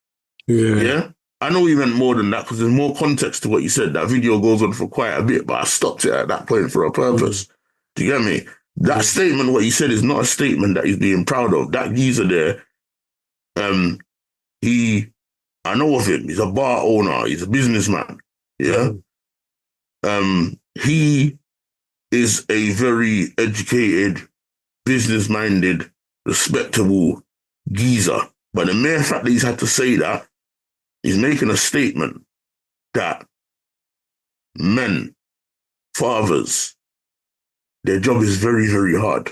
yeah. I know he meant more than that because there's more context to what you said. That video goes on for quite a bit, but I stopped it at that point for a purpose. Do you get me? That statement, what he said, is not a statement that he's being proud of. That geezer there, I know of him. He's a bar owner. He's a businessman. Yeah. He is a very educated, business-minded, respectable geezer. But the mere fact that he's had to say that, he's making a statement that men, fathers, their job is very, very hard.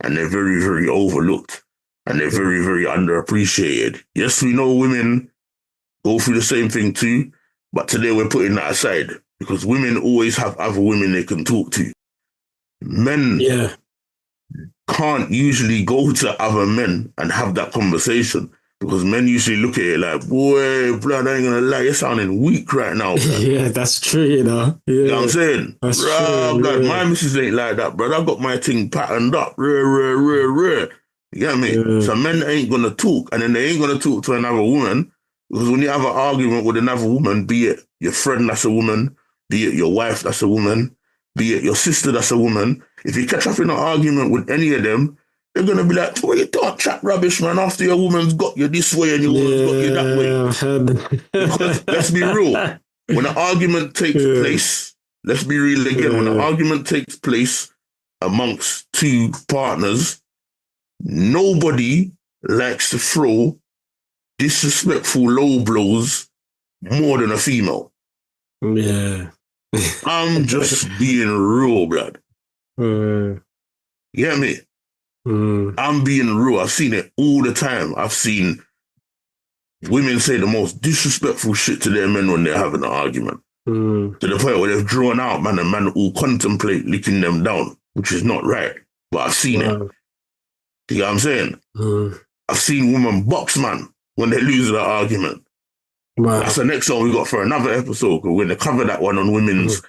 And they're very, very overlooked. And they're very, very underappreciated. Yes, we know women go through the same thing too, but today we're putting that aside because women always have other women they can talk to. Men can't usually go to other men and have that conversation because men usually look at it like, boy, blood, I ain't gonna lie, you're sounding weak right now, blood. Yeah, that's true, you know. Yeah. You know what I'm saying? That's true, blood, yeah. my missus ain't like that, blood. I got my thing patterned up. You get me? Yeah. So men ain't gonna talk, and then they ain't gonna talk to another woman because when you have an argument with another woman, be it your friend that's a woman, be it your wife that's a woman, be it your sister that's a woman, if you catch up in an argument with any of them, they're going to be like, well, you don't chat rubbish, man, after your woman's got you this way and your woman's got you that way. Because let's be real, when an argument takes place, let's be real again, when an argument takes place amongst two partners, nobody likes to throw disrespectful low blows more than a female. Yeah. I'm just being real, blood. You get me? I'm being real. I've seen it all the time. I've seen women say the most disrespectful shit to their men when they're having an argument. To the point where they've drawn out, man, and man will contemplate licking them down, which is not right. But I've seen it. You know what I'm saying? I've seen women box, man, when they lose the argument. Wow. That's the next one we got for another episode. We're going to cover that one on women's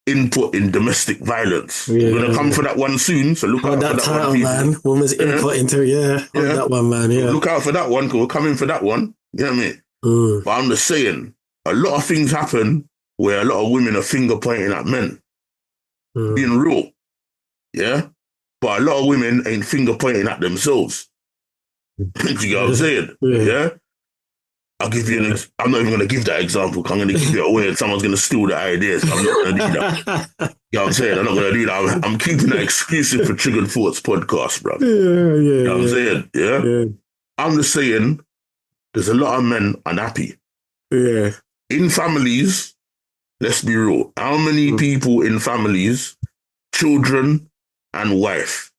input in domestic violence. We're going to come for that one soon, so look out for that title, one, man. Women's input into that one, man. Yeah. Look out for that one, because we're coming for that one. You know what I mean? But I'm just saying, a lot of things happen where a lot of women are finger pointing at men. Being real. Yeah? But a lot of women ain't finger pointing at themselves. Do you get what I'm saying? Yeah? I'll give you I'm not even going to give that example. I'm going to give it away and someone's going to steal the ideas. I'm not going to do that. You know what I'm saying? I'm not going to do that. I'm keeping that exclusive for Triggered Thoughts podcast, bro. You know what I'm saying? Yeah? I'm just saying there's a lot of men unhappy. Yeah. In families, let's be real. How many people in families, children and wife,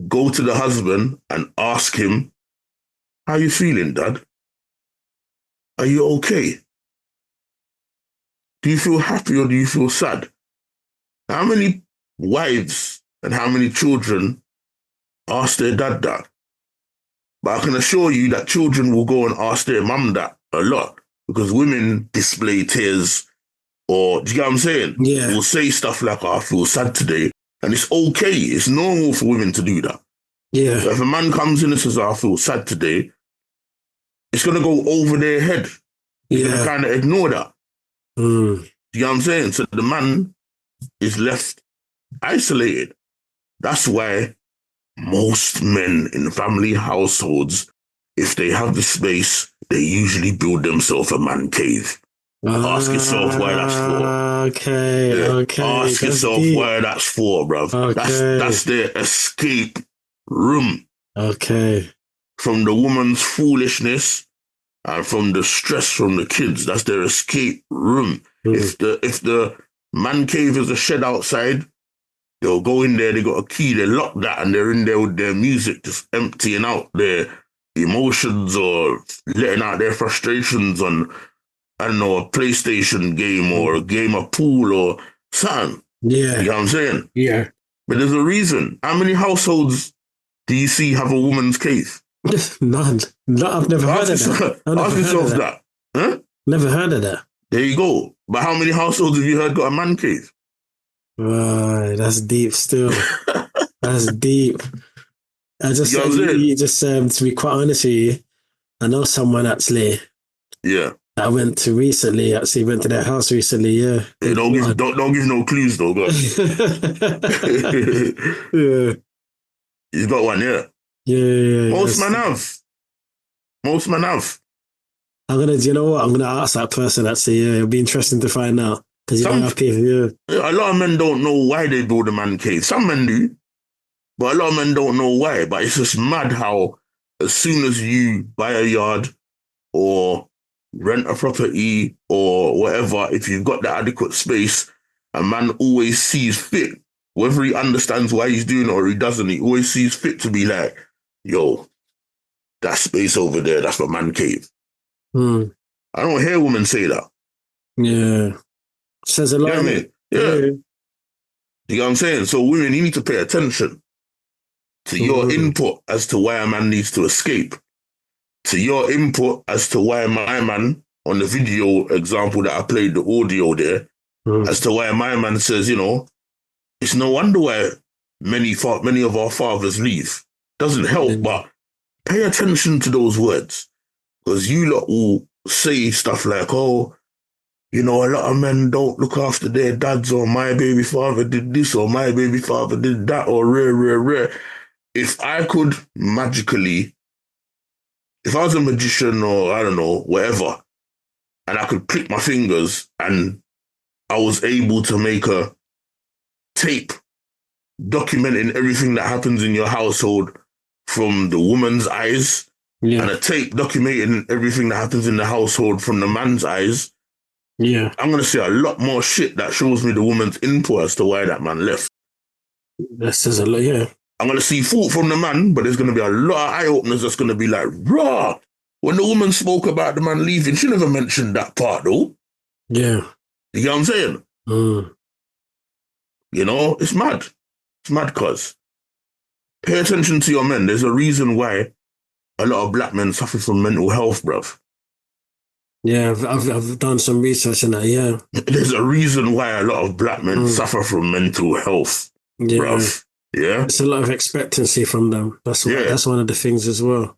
go to the husband and ask him, how you feeling, Dad? Are you okay? Do you feel happy or do you feel sad? How many wives and how many children ask their dad that? But I can assure you that children will go and ask their mum that a lot because women display tears or, do you get what I'm saying? Yeah. Will say stuff like, oh, I feel sad today. And it's okay. It's normal for women to do that. Yeah. So if a man comes in and says, oh, I feel sad today, it's going to go over their head. You're going to kind of ignore that. You know what I'm saying? So the man is left isolated. That's why most men in family households if they have the space, they usually build themselves a man cave. Ask yourself why that's for. Okay, Ask yourself why that's for, bruv. That's their escape room. Okay. From the woman's foolishness and from the stress from the kids. That's their escape room. If the man cave is a shed outside, they'll go in there, they got a key, they lock that, and they're in there with their music, just emptying out their emotions or letting out their frustrations on, I don't know, a PlayStation game or a game of pool or something. Yeah. You know what I'm saying? Yeah. But there's a reason. How many households do you see have a woman's cave? None. No, I've never heard of that. Ask yourself that. Huh? Never heard of that. There you go. But how many households have you heard got a man cave? Right, that's deep still. That's deep. I just You know what I'm saying? you just to be quite honest with you, I know someone actually Yeah. I went to recently, actually went to their house recently, yeah. Hey, don't give no clues though, guys. Yeah. He's got one, yeah. Yeah. Most men have. You know what? I'm gonna ask that person actually, yeah. It'll be interesting to find out. Because you don't have people, yeah. A lot of men don't know why they build a man cave. Some men do, but a lot of men don't know why. But it's just mad how as soon as you buy a yard or rent a property or whatever, if you've got the adequate space, a man always sees fit, whether he understands why he's doing it or he doesn't, he always sees fit to be like, yo, that space over there, that's my man cave. I don't hear women say that. Yeah. Says a lot. You know what I mean? Yeah. You know what I'm saying? So women, you need to pay attention to your input as to why a man needs to escape. To your input as to why my man, on the video example that I played, the audio there, as to why my man says, you know, it's no wonder why many of our fathers leave. Doesn't help, but pay attention to those words. Because you lot will say stuff like, oh, you know, a lot of men don't look after their dads, or my baby father did this, or my baby father did that, or rare. If I could magically, if I was a magician or I don't know, whatever, and I could click my fingers and I was able to make a tape documenting everything that happens in your household from the woman's eyes, and a tape documenting everything that happens in the household from the man's eyes, I'm going to see a lot more shit that shows me the woman's input as to why that man left. That says a lot, yeah. I'm going to see fault from the man, but there's going to be a lot of eye-openers that's going to be like, raw. When the woman spoke about the man leaving, she never mentioned that part, though. Yeah. You get what I'm saying? You know, it's mad. It's mad, cuz. Pay attention to your men. There's a reason why a lot of black men suffer from mental health, bruv. Yeah, I've done some research on that, yeah. There's a reason why a lot of black men suffer from mental health, bruv. Yeah? It's a lot of expectancy from them. That's one of the things as well.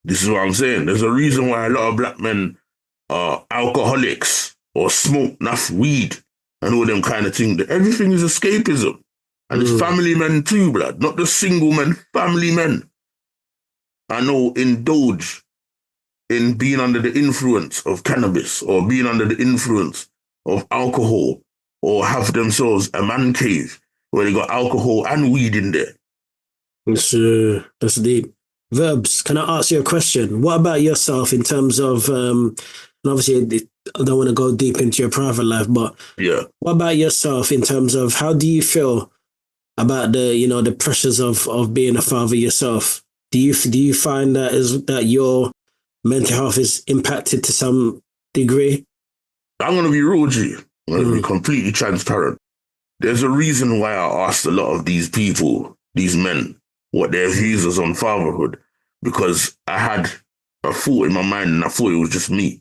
This is what I'm saying. There's a reason why a lot of black men are alcoholics or smoke enough weed and all them kind of things. Everything is escapism. And it's family men too, blood. Not the single men, family men. I know indulge in being under the influence of cannabis or being under the influence of alcohol or have themselves a man cave where they got alcohol and weed in there. That's deep. Verbz, can I ask you a question? What about yourself in terms of, obviously I don't want to go deep into your private life, but what about yourself in terms of how do you feel about the pressures of being a father yourself? Do you find that your mental health is impacted to some degree? I'm going to be real, G. I'm going to be completely transparent. There's a reason why I asked a lot of these people, these men, what their views was on fatherhood, because I had a thought in my mind and I thought it was just me.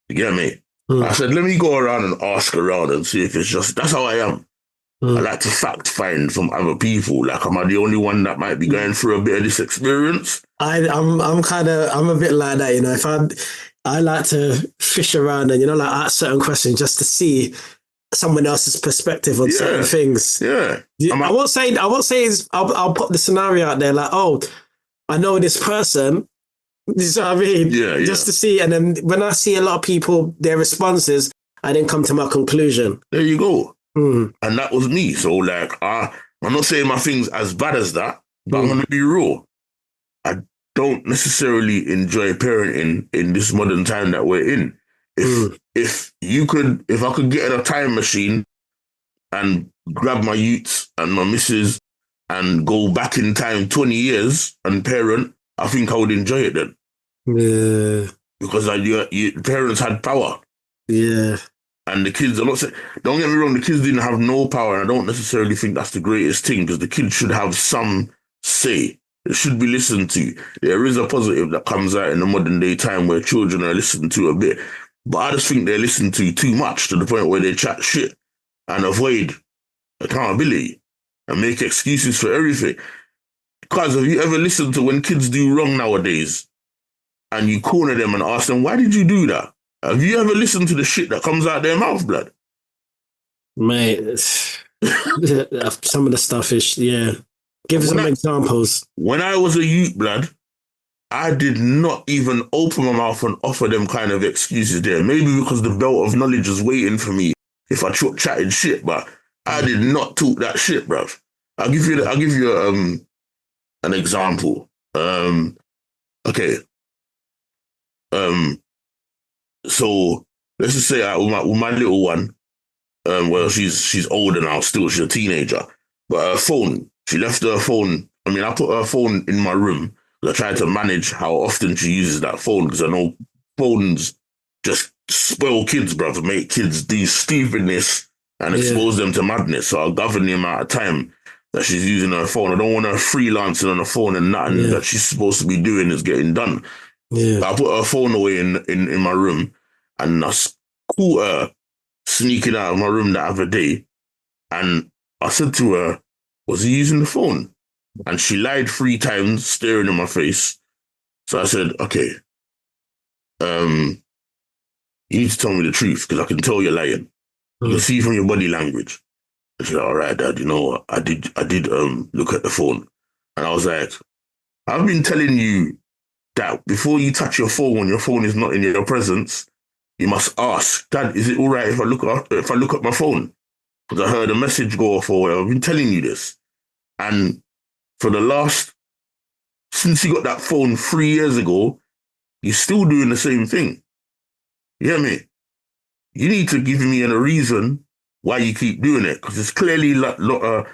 You get me? I said, let me go around and ask around and see if it's just, that's how I am. I like to fact find from other people. Like, am I the only one that might be going through a bit of this experience? I'm a bit like that, you know. If I like to fish around and like ask certain questions just to see someone else's perspective on certain things. Yeah. I won't say I'll put the scenario out there like, oh, I know this person You know what I mean? Yeah, Just to see. And then when I see a lot of people, their responses, I then come to my conclusion. There you go. Mm. And that was me. So like, I'm not saying my thing's as bad as that, but I'm gonna be real. I don't necessarily enjoy parenting in this modern time that we're in. If I could get in a time machine and grab my youths and my missus and go back in time 20 years and parent, I think I would enjoy it then. Yeah. Because parents had power. Yeah. And the kids, don't get me wrong, the kids didn't have no power. And I don't necessarily think that's the greatest thing because the kids should have some say. It should be listened to. There is a positive that comes out in the modern day time where children are listened to a bit. But I just think they're listened to too much to the point where they chat shit and avoid accountability and make excuses for everything. Because have you ever listened to when kids do wrong nowadays and you corner them and ask them, why did you do that? Have you ever listened to the shit that comes out their mouth, blood? Mate, some of the stuff is, yeah. Give some examples. When I was a youth, blood, I did not even open my mouth and offer them kind of excuses there. Maybe because the belt of knowledge was waiting for me if I chatted shit, but I did not talk that shit, bruv. I'll give you an example. Okay. So let's just say with my little one, well, she's older now, still she's a teenager, but her phone, she left her phone. I mean, I put her phone in my room. I try to manage how often she uses that phone because I know phones just spoil kids, bruv, make kids do stupidness and expose them to madness. So I'll govern the amount of time that she's using her phone. I don't want her freelancing on the phone and nothing that she's supposed to be doing is getting done. Yeah. I put her phone away in my room and I caught her sneaking out of my room that other day. And I said to her, was he using the phone? And she lied 3 times, staring in my face. So I said, okay, you need to tell me the truth because I can tell you're lying. You can see from your body language. And she's like, all right, Dad, you know what? I did look at the phone. And I was like, I've been telling you that before you touch your phone when your phone is not in your presence, you must ask, Dad, is it all right if I look at my phone? Because I heard a message go off or whatever. I've been telling you this. And for since you got that phone 3 years ago, you're still doing the same thing. You hear me? You need to give me a reason why you keep doing it, because it's clearly the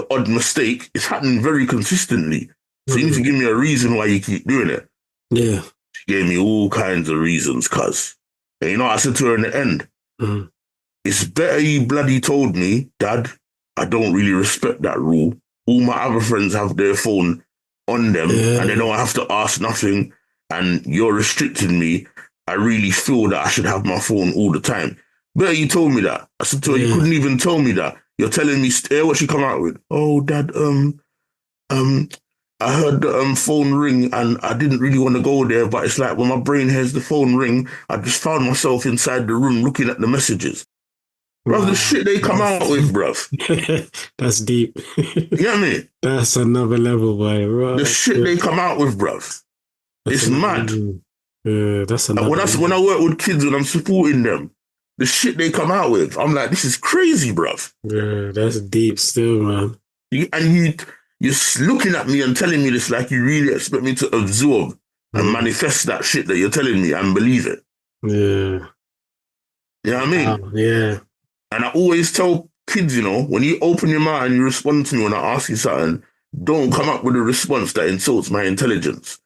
odd mistake. It's happening very consistently. So you need to give me a reason why you keep doing it. Yeah. She gave me all kinds of reasons, cuz. And you know what I said to her in the end? It's better you bloody told me, Dad, I don't really respect that rule. All my other friends have their phone on them and they don't have to ask nothing and you're restricting me. I really feel that I should have my phone all the time. Better you told me that. I said to her, you couldn't even tell me that. You're telling me, what she come out with? Oh, Dad, I heard the phone ring and I didn't really want to go there, but it's like when my brain hears the phone ring, I just found myself inside the room looking at the messages. Wow. Bruv, the shit they come out with, bruv. That's deep. You know what I mean? That's another level, boy. Right. The shit they come out with, bruv. It's mad. That's another when I work with kids, when I'm supporting them, the shit they come out with, I'm like, this is crazy, bruv. Yeah, that's deep still, man. You're looking at me and telling me this like you really expect me to absorb and manifest that shit that you're telling me and believe it. Yeah. You know what I mean? Yeah. And I always tell kids, you know, when you open your mouth and you respond to me when I ask you something, don't come up with a response that insults my intelligence.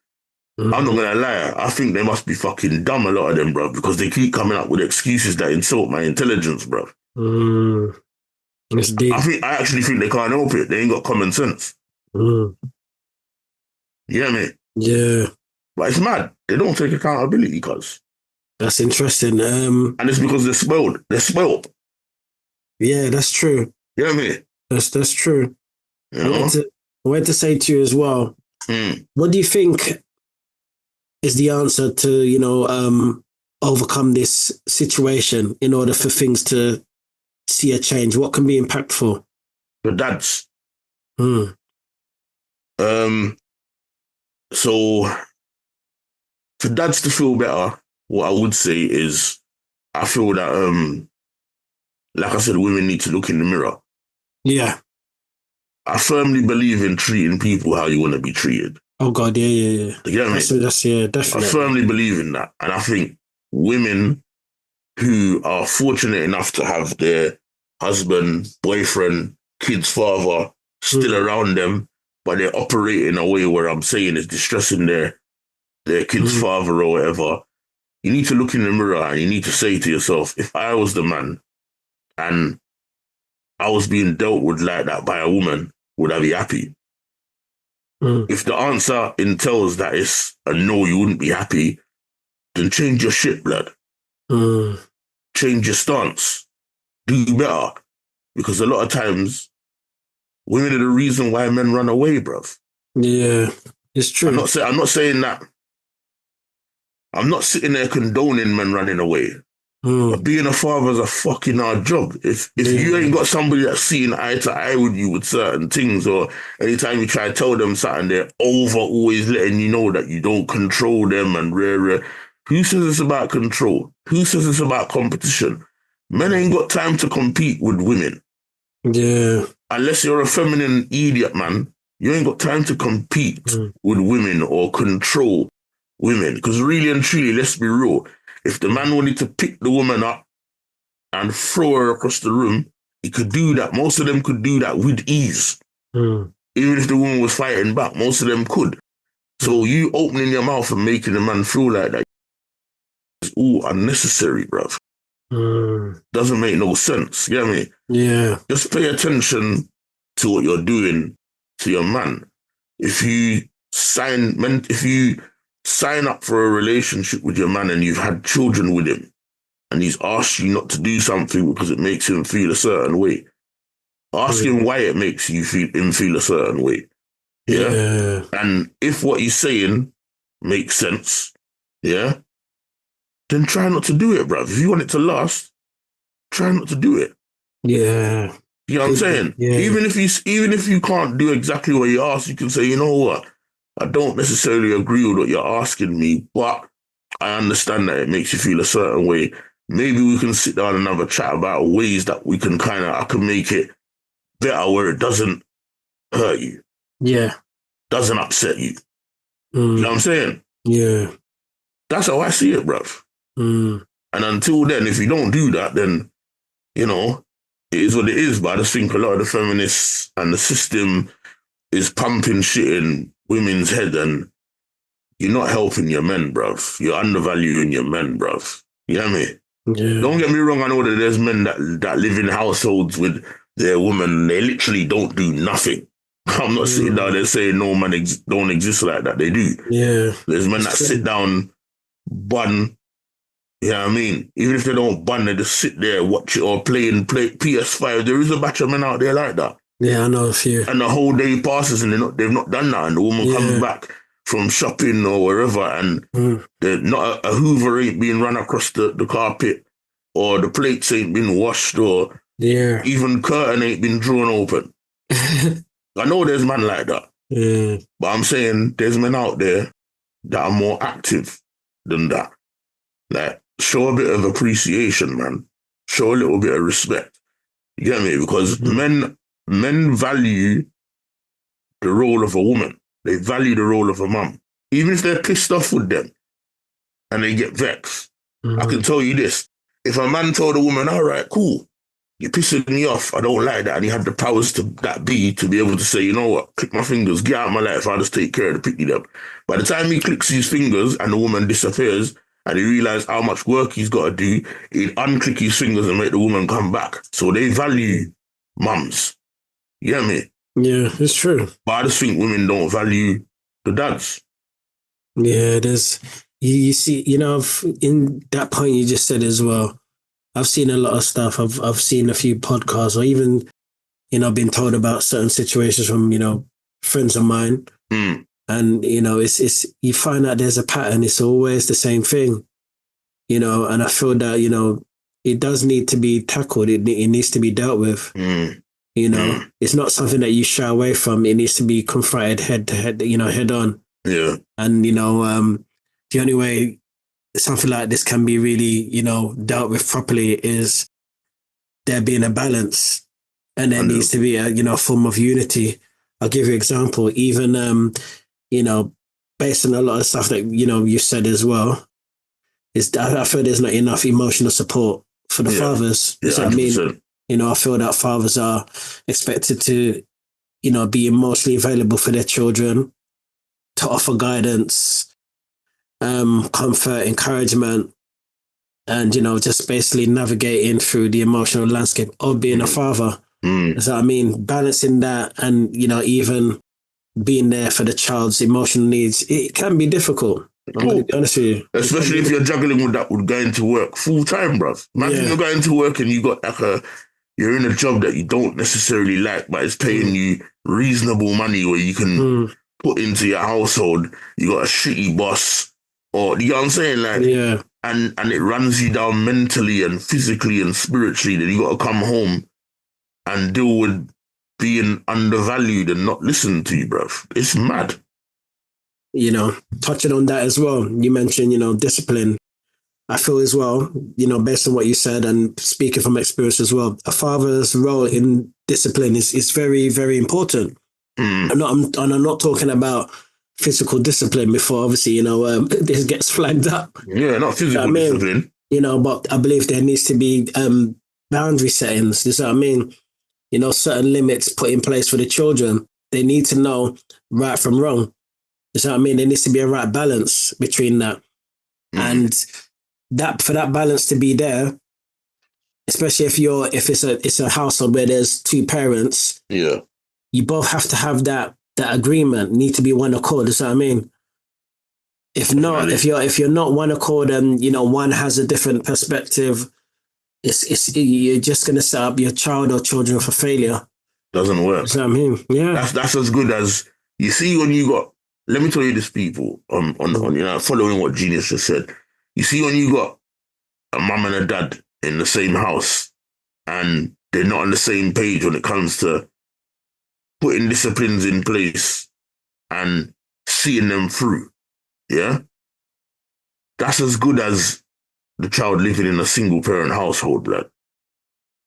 I'm not going to lie. I think they must be fucking dumb, a lot of them, bro, because they keep coming up with excuses that insult my intelligence, bro. It's deep. I actually think they can't help it. They ain't got common sense. You know what I mean? Yeah. But it's mad. They don't take accountability, cuz. That's interesting. And it's because they're spoiled. They're spoiled. Yeah, that's true. You know what I mean? That's true. You know? I wanted to say to you as well, what do you think is the answer to, you know, overcome this situation in order for things to see a change? What can be impactful? The dads. So for dads to feel better, what I would say is, I feel that, like I said, women need to look in the mirror. Yeah. I firmly believe in treating people how you want to be treated. Oh God, yeah. You get me? That's definitely. I firmly believe in that. And I think women who are fortunate enough to have their husband, boyfriend, kid's father still around them, but they operate in a way where I'm saying is distressing their kid's father or whatever, you need to look in the mirror and you need to say to yourself, if I was the man and I was being dealt with like that by a woman, would I be happy? If the answer entails that it's a no, you wouldn't be happy, then change your shit, blood. Change your stance. Do better. Because a lot of times, women are the reason why men run away, bruv. Yeah, it's true. I'm not saying that. I'm not sitting there condoning men running away. But being a father is a fucking hard job. If you ain't got somebody that's seeing eye to eye with you with certain things, or anytime you try to tell them something, they're always letting you know that you don't control them and rare. Who says it's about control? Who says it's about competition? Men ain't got time to compete with women. Yeah. Unless you're a feminine idiot, man, you ain't got time to compete with women or control women. Because really and truly, let's be real, if the man wanted to pick the woman up and throw her across the room, he could do that. Most of them could do that with ease. Even if the woman was fighting back, most of them could. So you opening your mouth and making the man feel like that is all unnecessary, bruv. Doesn't make no sense. You get me? Yeah. Just pay attention to what you're doing to your man. If you sign up for a relationship with your man and you've had children with him and he's asked you not to do something because it makes him feel a certain way, ask him why it makes you feel a certain way. Yeah? And if what he's saying makes sense, yeah, then try not to do it, bruv. If you want it to last, try not to do it. Yeah. You know what I'm saying? Yeah. Even if you can't do exactly what you ask, you can say, you know what? I don't necessarily agree with what you're asking me, but I understand that it makes you feel a certain way. Maybe we can sit down and have a chat about ways that we can I can make it better where it doesn't hurt you. Yeah. Doesn't upset you. You know what I'm saying? Yeah. That's how I see it, bruv. And until then, if you don't do that, then, you know, it is what it is. But I just think a lot of the feminists and the system is pumping shit in women's head, and you're not helping your men, bruv. You're undervaluing your men, bruv. You know what I mean? Yeah. Don't get me wrong, I know that there's men that live in households with their women, they literally don't do nothing. I'm not sitting down there saying no man don't exist like that. They do. Yeah. There's men that sit down, bun, you know what I mean? Even if they don't bun, they just sit there, watch it or play PS5. There is a batch of men out there like that. Yeah, I know a few. And the whole day passes and they've not done that. And the woman comes back from shopping or wherever, and not a Hoover ain't being run across the carpet, or the plates ain't been washed, or even curtain ain't been drawn open. I know there's men like that. But I'm saying there's men out there that are more active than that. Like, show a bit of appreciation, man. Show a little bit of respect. You get me? Because men value the role of a woman. They value the role of a mum. Even if they're pissed off with them and they get vexed. I can tell you this. If a man told a woman, all right, cool, you're pissing me off, I don't like that, and he had the powers to be able to say, you know what, click my fingers, get out of my life, I'll just take care of the picky up. By the time he clicks his fingers and the woman disappears and he realizes how much work he's got to do, he'd unclick his fingers and make the woman come back. So they value mums. You get me? Yeah, it's true. But I just think women don't value the dads. Yeah, there's, you see, you know, in that point you just said as well, I've seen a lot of stuff. I've seen a few podcasts, or even, you know, been told about certain situations from, you know, friends of mine. And, you know, it's you find out there's a pattern. It's always the same thing, you know, and I feel that, you know, it does need to be tackled. It needs to be dealt with. You know, it's not something that you shy away from. It needs to be confronted head to head, you know, head on. Yeah. And, you know, the only way something like this can be really, dealt with properly is there being a balance, and there needs to be a form of unity. I'll give you an example. Even, based on a lot of stuff that, you said as well, is I feel there's not enough emotional support for the fathers. Yeah, so I mean, I feel that fathers are expected to, be emotionally available for their children, to offer guidance, comfort, encouragement, and, just basically navigating through the emotional landscape of being a father. So I mean, balancing that and, even being there for the child's emotional needs, it can be difficult. I'm going to be honest with you. Especially if you're juggling with that with going to work full time, bruv. Imagine you're going to work and you got you're in a job that you don't necessarily like, but it's paying you reasonable money where you can put into your household. You got a shitty boss, or you know what I'm saying? Like, and it runs you down mentally and physically and spiritually. Then you got to come home and deal with being undervalued and not listened to, bruv. It's mad. Touching on that as well, you mentioned, discipline. I feel as well, based on what you said and speaking from experience as well, a father's role in discipline is very, very important. I'm not talking about physical discipline before, obviously, this gets flagged up. Yeah, not physical discipline. But I believe there needs to be boundary settings. You know what I mean? Certain limits put in place for the children. They need to know right from wrong. You know what I mean? There needs to be a right balance between that. And that for that balance to be there, especially if it's a household where there's two parents, you both have to have that agreement, need to be one accord. You know what I mean? If not, if you're not one accord and one has a different perspective, you're just gonna set up your child or children for failure. Doesn't work. You know what I mean? Yeah. That's as good as you see when you got. Let me tell you this, people, on following what Genius just said. You see when you got a mum and a dad in the same house and they're not on the same page when it comes to putting disciplines in place and seeing them through, yeah? That's as good as the child living in a single-parent household, blood.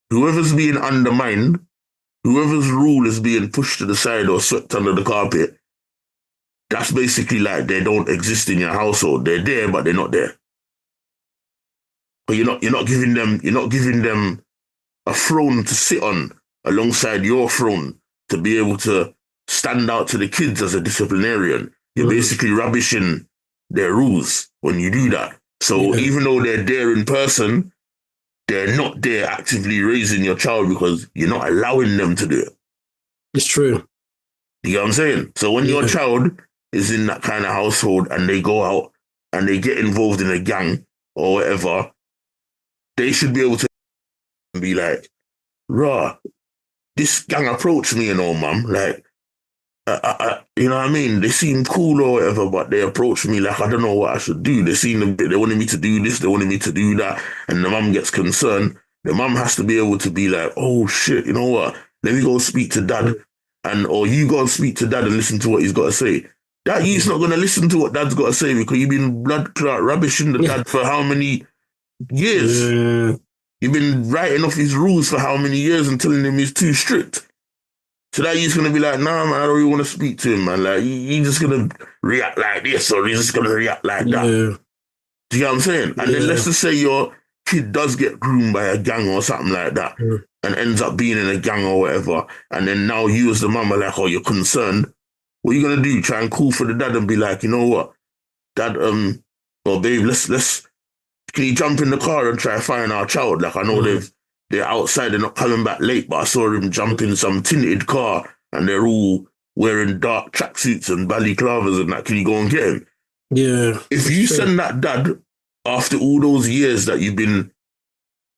Whoever's being undermined, whoever's rule is being pushed to the side or swept under the carpet, that's basically like they don't exist in your household. They're there, but they're not there. But you're not giving them a throne to sit on alongside your throne to be able to stand out to the kids as a disciplinarian. You're basically rubbishing their rules when you do that. So even though they're there in person, they're not there actively raising your child because you're not allowing them to do it. It's true. You know what I'm saying? So when your child is in that kind of household and they go out and they get involved in a gang or whatever, they should be able to be like, "Rah, this gang approached me, mum. Like, you know what I mean? They seem cool or whatever, but they approached me like I don't know what I should do. They wanted me to do this, they wanted me to do that, and the mum gets concerned. The mum has to be able to be like, oh shit, you know what? Let me go speak to dad, or you go and speak to dad and listen to what he's got to say. That you's not gonna listen to what dad's got to say because you've been blood clot rubbishing the dad for how many years? You've been writing off his rules for how many years and telling him he's too strict. So that he's going to be like, nah, man, I don't really want to speak to him, man. Like, you're just going to react like this or you're just going to react like that. Do you know what I'm saying? And then let's just say your kid does get groomed by a gang or something like that and ends up being in a gang or whatever. And then now you as the mum are like, oh, you're concerned. What are you going to do? Try and call for the dad and be like, you know what? Dad, well, babe, can you jump in the car and try to find our child? Like, I know they're outside, they're not coming back late, but I saw him jump in some tinted car and they're all wearing dark tracksuits and balaclavas and that. Can you go and get him? Yeah. If you send that dad after all those years that you've been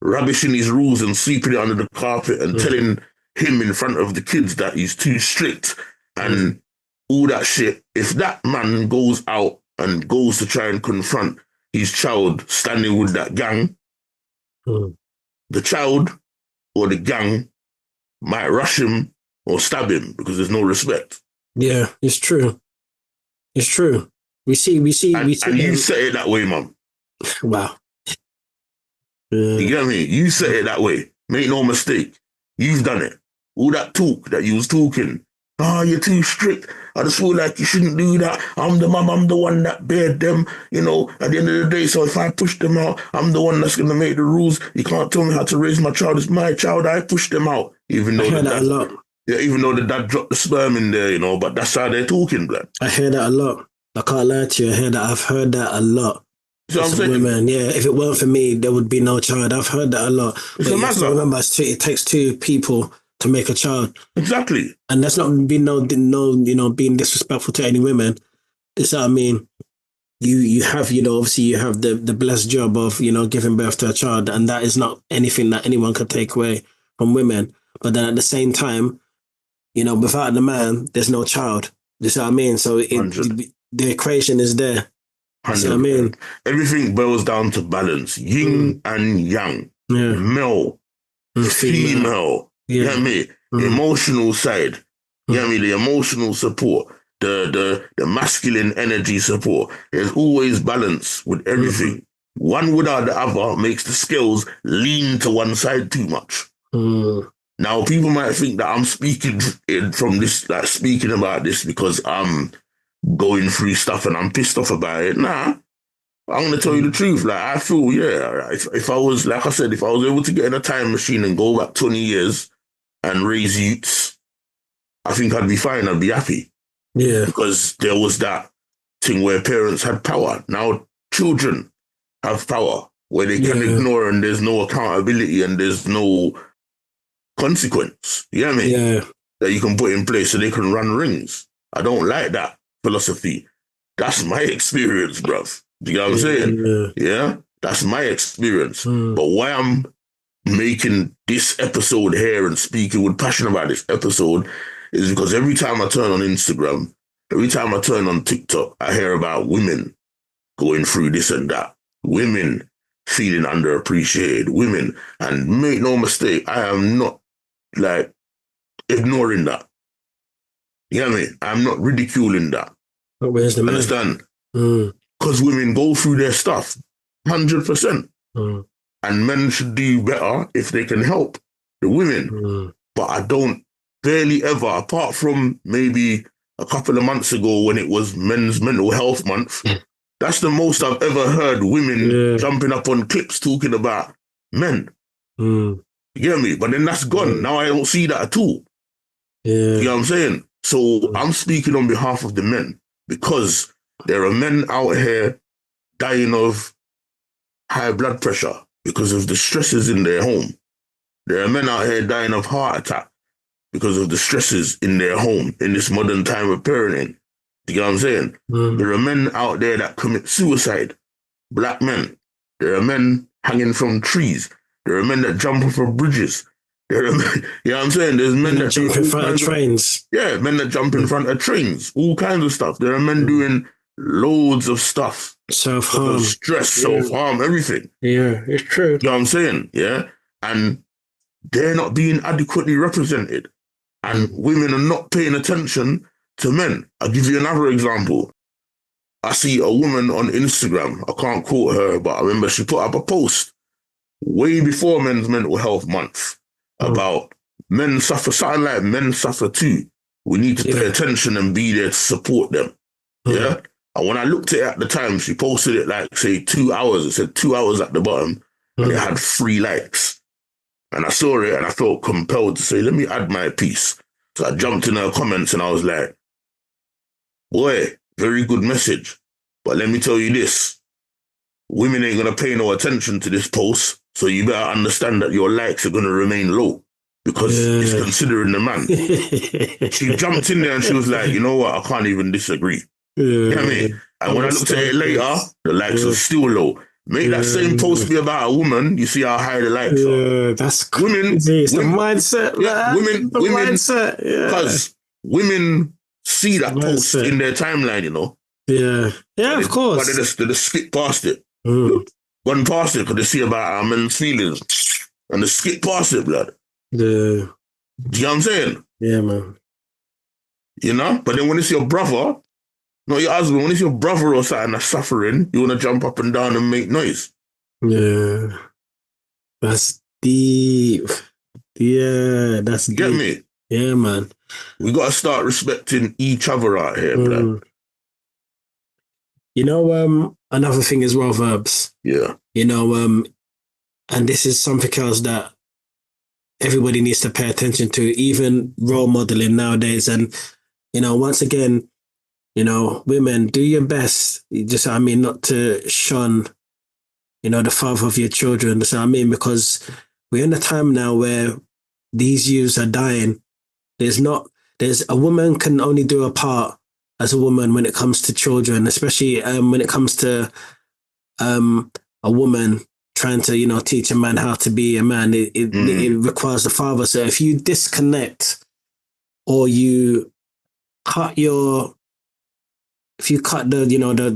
rubbishing his rules and sweeping it under the carpet and telling him in front of the kids that he's too strict and all that shit, if that man goes out and goes to try and confront his child standing with that gang, the child or the gang might rush him or stab him because there's no respect. Yeah, it's true. It's true. We see. And you set it that way, mum. Wow. You get me? You set it that way. Make no mistake. You've done it. All that talk that you was talking. Oh, you're too strict. I just feel like you shouldn't do that. I'm the mum. I'm the one that bared them, you know, at the end of the day. So if I push them out, I'm the one that's going to make the rules. You can't tell me how to raise my child. It's my child. I push them out. Even though I hear that a lot. Yeah, even though the dad dropped the sperm in there, you know, but that's how they're talking, blood. I hear that a lot. I can't lie to you. I've heard that a lot. So I'm saying, women, yeah, if it weren't for me, there would be no child. I've heard that a lot. But you have to remember, it takes two people to make a child. Exactly. And that's not being being disrespectful to any women. It's what I mean. You have, obviously you have the blessed job of, giving birth to a child, and that is not anything that anyone could take away from women. But then at the same time, without the man, there's no child. You see what I mean? So the equation is there. You see what I mean? Everything boils down to balance. Yin and yang. Yeah. Male, female. Yeah. You know what I mean? Emotional side. You know what I mean? The emotional support. The masculine energy support. There's always balance with everything. One without the other makes the scales lean to one side too much. Now, people might think that I'm speaking about this because I'm going through stuff and I'm pissed off about it. Nah, I'm going to tell you the truth. Like, I feel, if I was, like I said, if I was able to get in a time machine and go back 20 years and raise youths, I think I'd be fine. I'd be happy. Yeah. Because there was that thing where parents had power. Now, children have power where they can ignore and there's no accountability and there's no consequence. You know what I mean? Yeah. That you can put in place so they can run rings. I don't like that philosophy. That's my experience, bruv. Do you know what I'm saying? Yeah? That's my experience. But why I'm making this episode here and speaking with passion about this episode is because every time I turn on Instagram, every time I turn on TikTok, I hear about women going through this and that. Women feeling underappreciated. Women. And make no mistake, I am not ignoring that. You know what I mean? I'm not ridiculing that. But where's the man? Understand? Because women go through their stuff, 100%. And men should do better if they can help the women. But I don't barely ever, apart from maybe a couple of months ago when it was Men's Mental Health Month, that's the most I've ever heard women jumping up on clips talking about men. You get me? But then that's gone. Now I don't see that at all. You know what I'm saying? So I'm speaking on behalf of the men because there are men out here dying of high blood pressure because of the stresses in their home. There are men out here dying of heart attack because of the stresses in their home in this modern time of parenting. You know what I'm saying? There are men out there that commit suicide. Black men. There are men hanging from trees. There are men that jump off of bridges. There are men, you know what I'm saying? There's men that jump in front of trains. Yeah, men that jump in front of trains. All kinds of stuff. There are men doing loads of stuff. Self-harm. Stress, self-harm, everything. Yeah, it's true. You know what I'm saying? Yeah. And they're not being adequately represented. And women are not paying attention to men. I'll give you another example. I see a woman on Instagram. I can't quote her, but I remember she put up a post way before Men's Mental Health Month about men suffer, something like men suffer too. We need to pay attention and be there to support them. Yeah. And when I looked at it at the time, she posted it like, say, 2 hours. It said 2 hours at the bottom and it had 3 likes. And I saw it and I felt compelled to say, let me add my piece. So I jumped in her comments and I was like, boy, very good message. But let me tell you this. Women ain't going to pay no attention to this post. So you better understand that your likes are going to remain low because it's considering the man. She jumped in there and she was like, you know what? I can't even disagree. You know what I mean? And when I looked at it later, the likes are still low. Make that same post be about a woman, you see how high the likes are. That's crazy. Women, it's the mindset. Yeah, women, mindset. Because women see that post in their timeline, you know. Yeah. Yeah, of course. But they just skip past it. Gone past it because they see about our men's feelings. And they skip past it, blood. Yeah. Do you know what I'm saying? Yeah, man. You know? But then when it's your brother Not your husband. When it's your brother or something that's suffering, you want to jump up and down and make noise. Yeah. That's deep. Yeah, that's You get deep. me? Yeah, man. We got to start respecting each other out here, blood. You know, another thing as well, Verbs. Yeah. You know, and this is something else that everybody needs to pay attention to, even role modeling nowadays. And, you know, once again, you know, women, do your best. Not to shun, you know, the father of your children. That's what I mean, because we're in a time now where these youths are dying. There's a woman can only do a part as a woman when it comes to children, especially when it comes to a woman trying to, you know, teach a man how to be a man. It requires the father. So if you disconnect or you cut the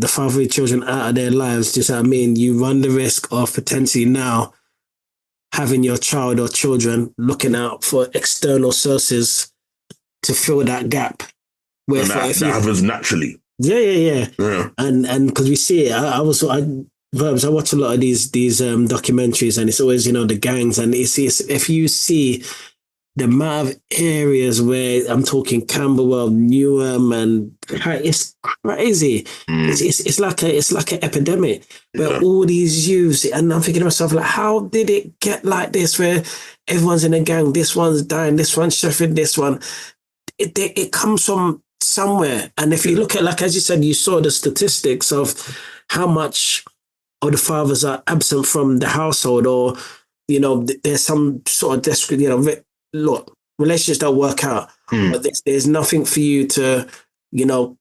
father of your children out of their lives, just what I mean, you run the risk of potentially now having your child or children looking out for external sources to fill that gap. Where that happens naturally. Yeah. And because we see it, I watch a lot of these documentaries, and it's always, you know, the gangs, and it's if you see the amount of areas where I'm talking Camberwell, Newham, and it's crazy. It's like an epidemic where all these youths, and I'm thinking to myself, like, how did it get like this? Where everyone's in a gang, this one's dying, this one's chefing, this one. It comes from somewhere. And if you look at, like as you said, you saw the statistics of how much of the fathers are absent from the household, or, you know, there's some sort of desperate, you know, look, relationships don't work out, but there's nothing for you to, you know,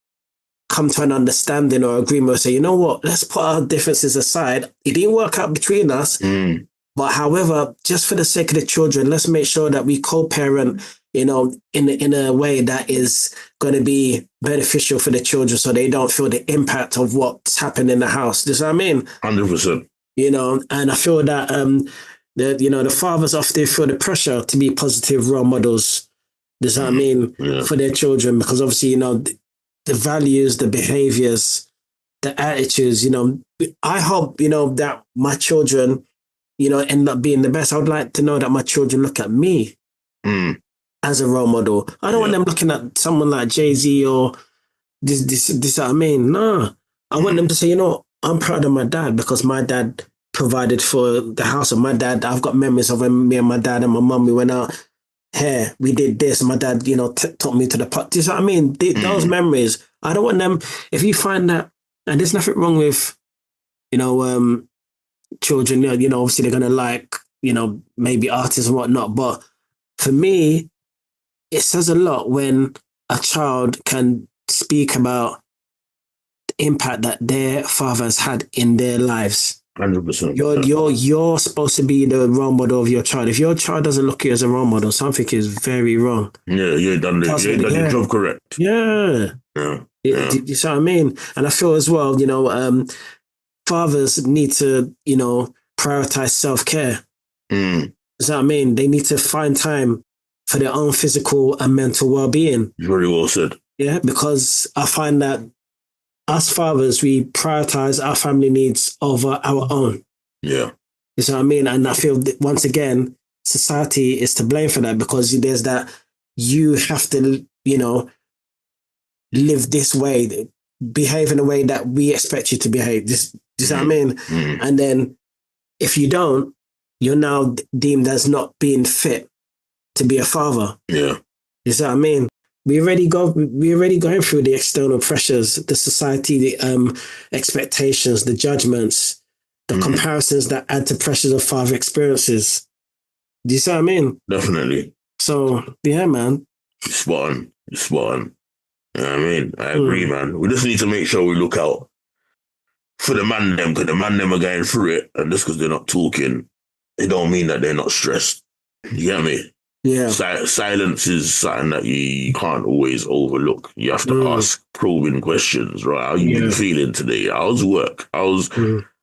come to an understanding or agreement or say, you know what, let's put our differences aside. It didn't work out between us, but however, just for the sake of the children, let's make sure that we co-parent, you know, in a way that is going to be beneficial for the children, so they don't feel the impact of what's happened in the house. Do you know what I mean? 100%. You know, and I feel that the fathers often feel the pressure to be positive role models. Do you know what I mean? For their children, because obviously, you know, the values, the behaviors, the attitudes. You know, I hope, you know, that my children, you know, end up being the best. I would like to know that my children look at me as a role model. I don't want them looking at someone like Jay-Z or this what I mean. No, I want them to say, you know, I'm proud of my dad because my dad provided for the house of my dad. I've got memories of when me and my dad and my mum, we went out here, we did this. My dad, you know, took me to the pot. Do you know what I mean? Those memories. I don't want them, if you find that, and there's nothing wrong with, you know, children, you know, obviously they're going to like, you know, maybe artists and whatnot. But for me, it says a lot when a child can speak about the impact that their father has had in their lives. 100%. You're supposed to be the role model of your child. If your child doesn't look at you as a role model, something is very wrong. Yeah, you ain't done your job correct. Yeah. Yeah. You see what I mean? And I feel as well, you know, fathers need to, you know, prioritize self-care. You see what I mean? They need to find time for their own physical and mental well-being. Very well said. Yeah, because I find that us fathers, we prioritize our family needs over our own. Yeah. You see what I mean? And I feel that once again, society is to blame for that, because there's that you have to, you know, live this way, behave in a way that we expect you to behave. Do you see what I mean? And then if you don't, you're now deemed as not being fit to be a father. Yeah. You see what I mean? We're already going through the external pressures, the society, the expectations, the judgments, the comparisons that add to pressures of father experiences. Do you see what I mean? Definitely. So, yeah, man. Spot on. You know what I mean? I agree, man. We just need to make sure we look out for the man them, because the man them are going through it, and just because they're not talking, it don't mean that they're not stressed. You get me? Yeah. Silence is something that you can't always overlook. You have to ask probing questions, right? How you been feeling today? How's work?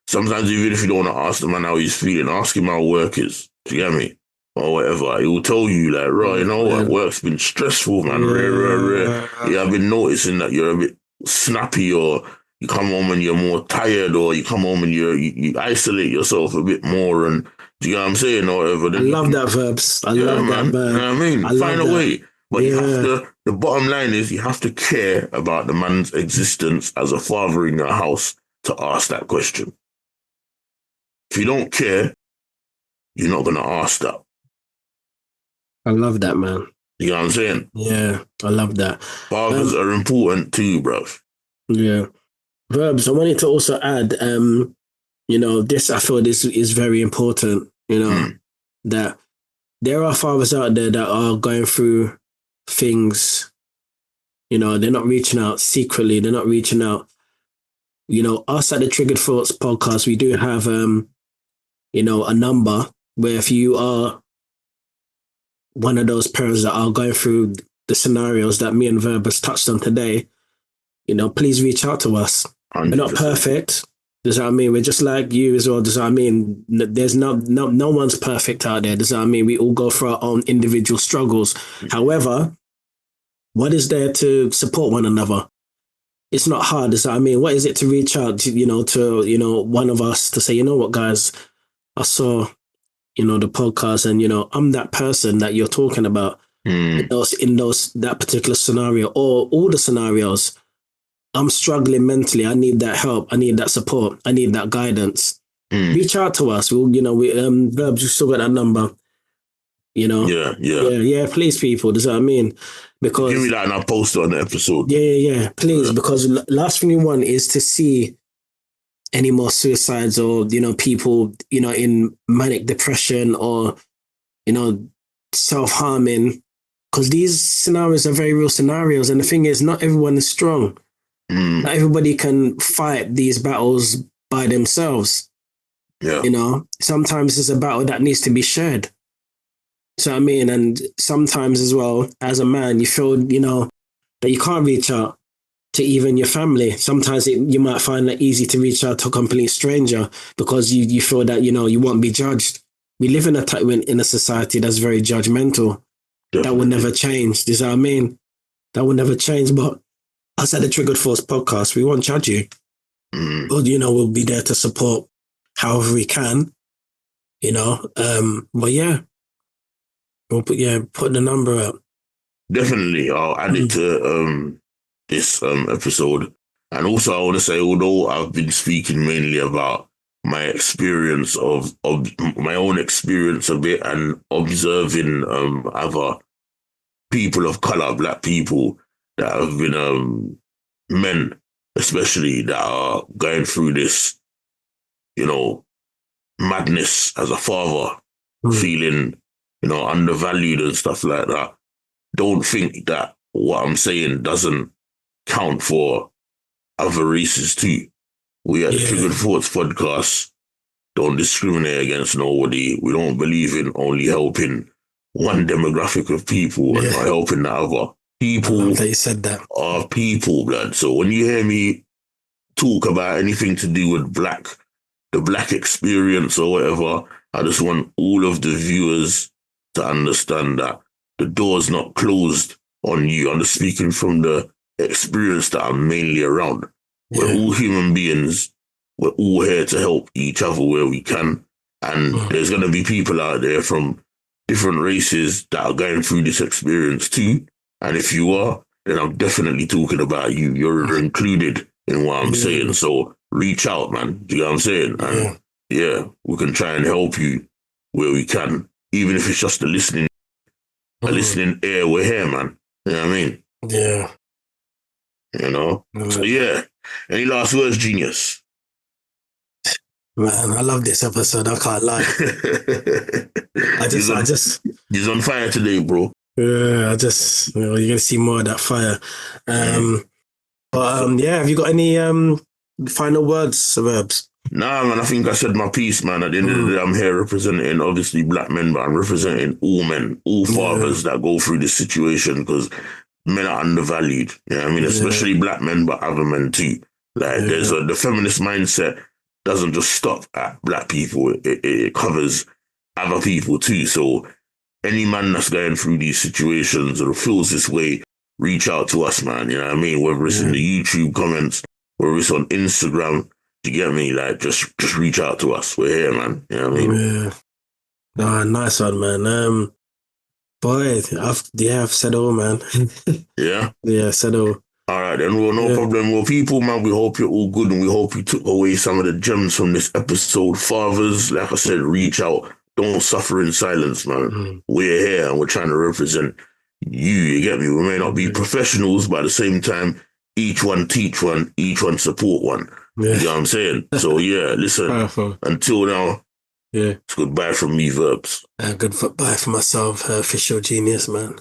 Sometimes even if you don't want to ask the man how he's feeling, ask him how work is. Do you get me? Or whatever. He will tell you, like, right, you know what? Work's been stressful, man. Rare. Yeah, I've been noticing that you're a bit snappy, or you come home and you're more tired, or you come home and you isolate yourself a bit more, and do you know what I'm saying, or whatever. I love that, Verbs. I love that, man. You know what I mean? Find a way. But you have to, the bottom line is you have to care about the man's existence as a father in your house to ask that question. If you don't care, you're not going to ask that. I love that, man. You know what I'm saying? Yeah, I love that. Fathers are important too, bruv. Yeah. Verbs, I wanted to also add, this, I feel this is very important, that there are fathers out there that are going through things, they're not reaching out secretly. They're not reaching out. Us at the Triggered Thoughts podcast, we do have, a number where if you are one of those parents that are going through the scenarios that me and Verb has touched on today, please reach out to us. 100%. We're not perfect. Does that what I mean? We're just like you as well. Does that what I mean? There's no one's perfect out there. Does that what I mean? We all go through our own individual struggles. However, what is there to support one another? It's not hard. Does that what I mean? What is it to reach out to, one of us to say, you know what, guys, I saw, the podcast, and, I'm that person that you're talking about in that particular scenario, or all the scenarios. I'm struggling mentally. I need that help. I need that support. I need that guidance. Reach out to us. Verbs, you still got that number. Yeah. Please, people. Does that what I mean? Because give me that and I'll post it on the episode. Yeah. Please, because last thing you want is to see any more suicides, or people in manic depression, or self-harming. Because these scenarios are very real scenarios, and the thing is, not everyone is strong. Not everybody can fight these battles by themselves. Yeah. Sometimes it's a battle that needs to be shared. So I mean, and sometimes as well, as a man, you feel, that you can't reach out to even your family. Sometimes you might find it easy to reach out to a complete stranger because you feel that, you won't be judged. We live in a society that's very judgmental. Definitely. That will never change. Does that what I mean? That will never change. But us at the Triggered Thoughts podcast, we won't judge you. But, we'll be there to support however we can, but yeah, we'll put the number up. Definitely. I'll add it to this episode. And also I want to say, although I've been speaking mainly about my experience of my own experience of it, and observing other people of color, black people that have been men especially that are going through this, madness as a father, feeling, undervalued and stuff like that. Don't think that what I'm saying doesn't count for other races too. We at the Triggered Thoughts podcast don't discriminate against nobody. We don't believe in only helping one demographic of people and not helping the other. People that you said that. Are people, blood. So when you hear me talk about anything to do with the black experience or whatever, I just want all of the viewers to understand that the door's not closed on you. I'm just speaking from the experience that I'm mainly around. We're all human beings. We're all here to help each other where we can. And there's going to be people out there from different races that are going through this experience too. And if you are, then I'm definitely talking about you. You're included in what I'm saying. So reach out, man. Do you know what I'm saying? And we can try and help you where we can. Even if it's just a listening ear, we're here, man. You know what I mean? Yeah. So any last words, Genius? Man, I love this episode. I can't lie. He's on fire today, bro. Yeah, you're gonna see more of that fire. Have you got any final words, Verbs? Nah, man, I think I said my piece, man. At the end of the day, I'm here representing obviously black men, but I'm representing all men, all fathers that go through this situation, because men are undervalued. You know what I mean? Especially black men, but other men too. Like there's the feminist mindset doesn't just stop at black people. It covers other people too. So any man that's going through these situations or feels this way, reach out to us, man. You know what I mean? Whether it's in the YouTube comments, whether it's on Instagram, you get me? Like, just reach out to us. We're here, man. You know what I mean? Yeah. No, nice one, man. Boy, I've said all, man. Yeah? Yeah, said all. All right, then. Well, no problem. Well, people, man, we hope you're all good and we hope you took away some of the gems from this episode. Fathers, like I said, reach out. Don't suffer in silence, man. We're here and we're trying to represent you get me? We may not be professionals, but at the same time, each one teach one, each one support one. You know what I'm saying? So, listen, until now, it's goodbye from me, Verbz. Goodbye for myself, official genius, man.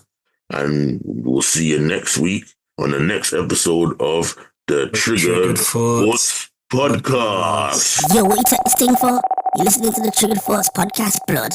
And we'll see you next week on the next episode of the Triggered Thoughts Podcast. Yo, what you taking this thing for? You're listening to the Triggered Thoughts Podcast, blood.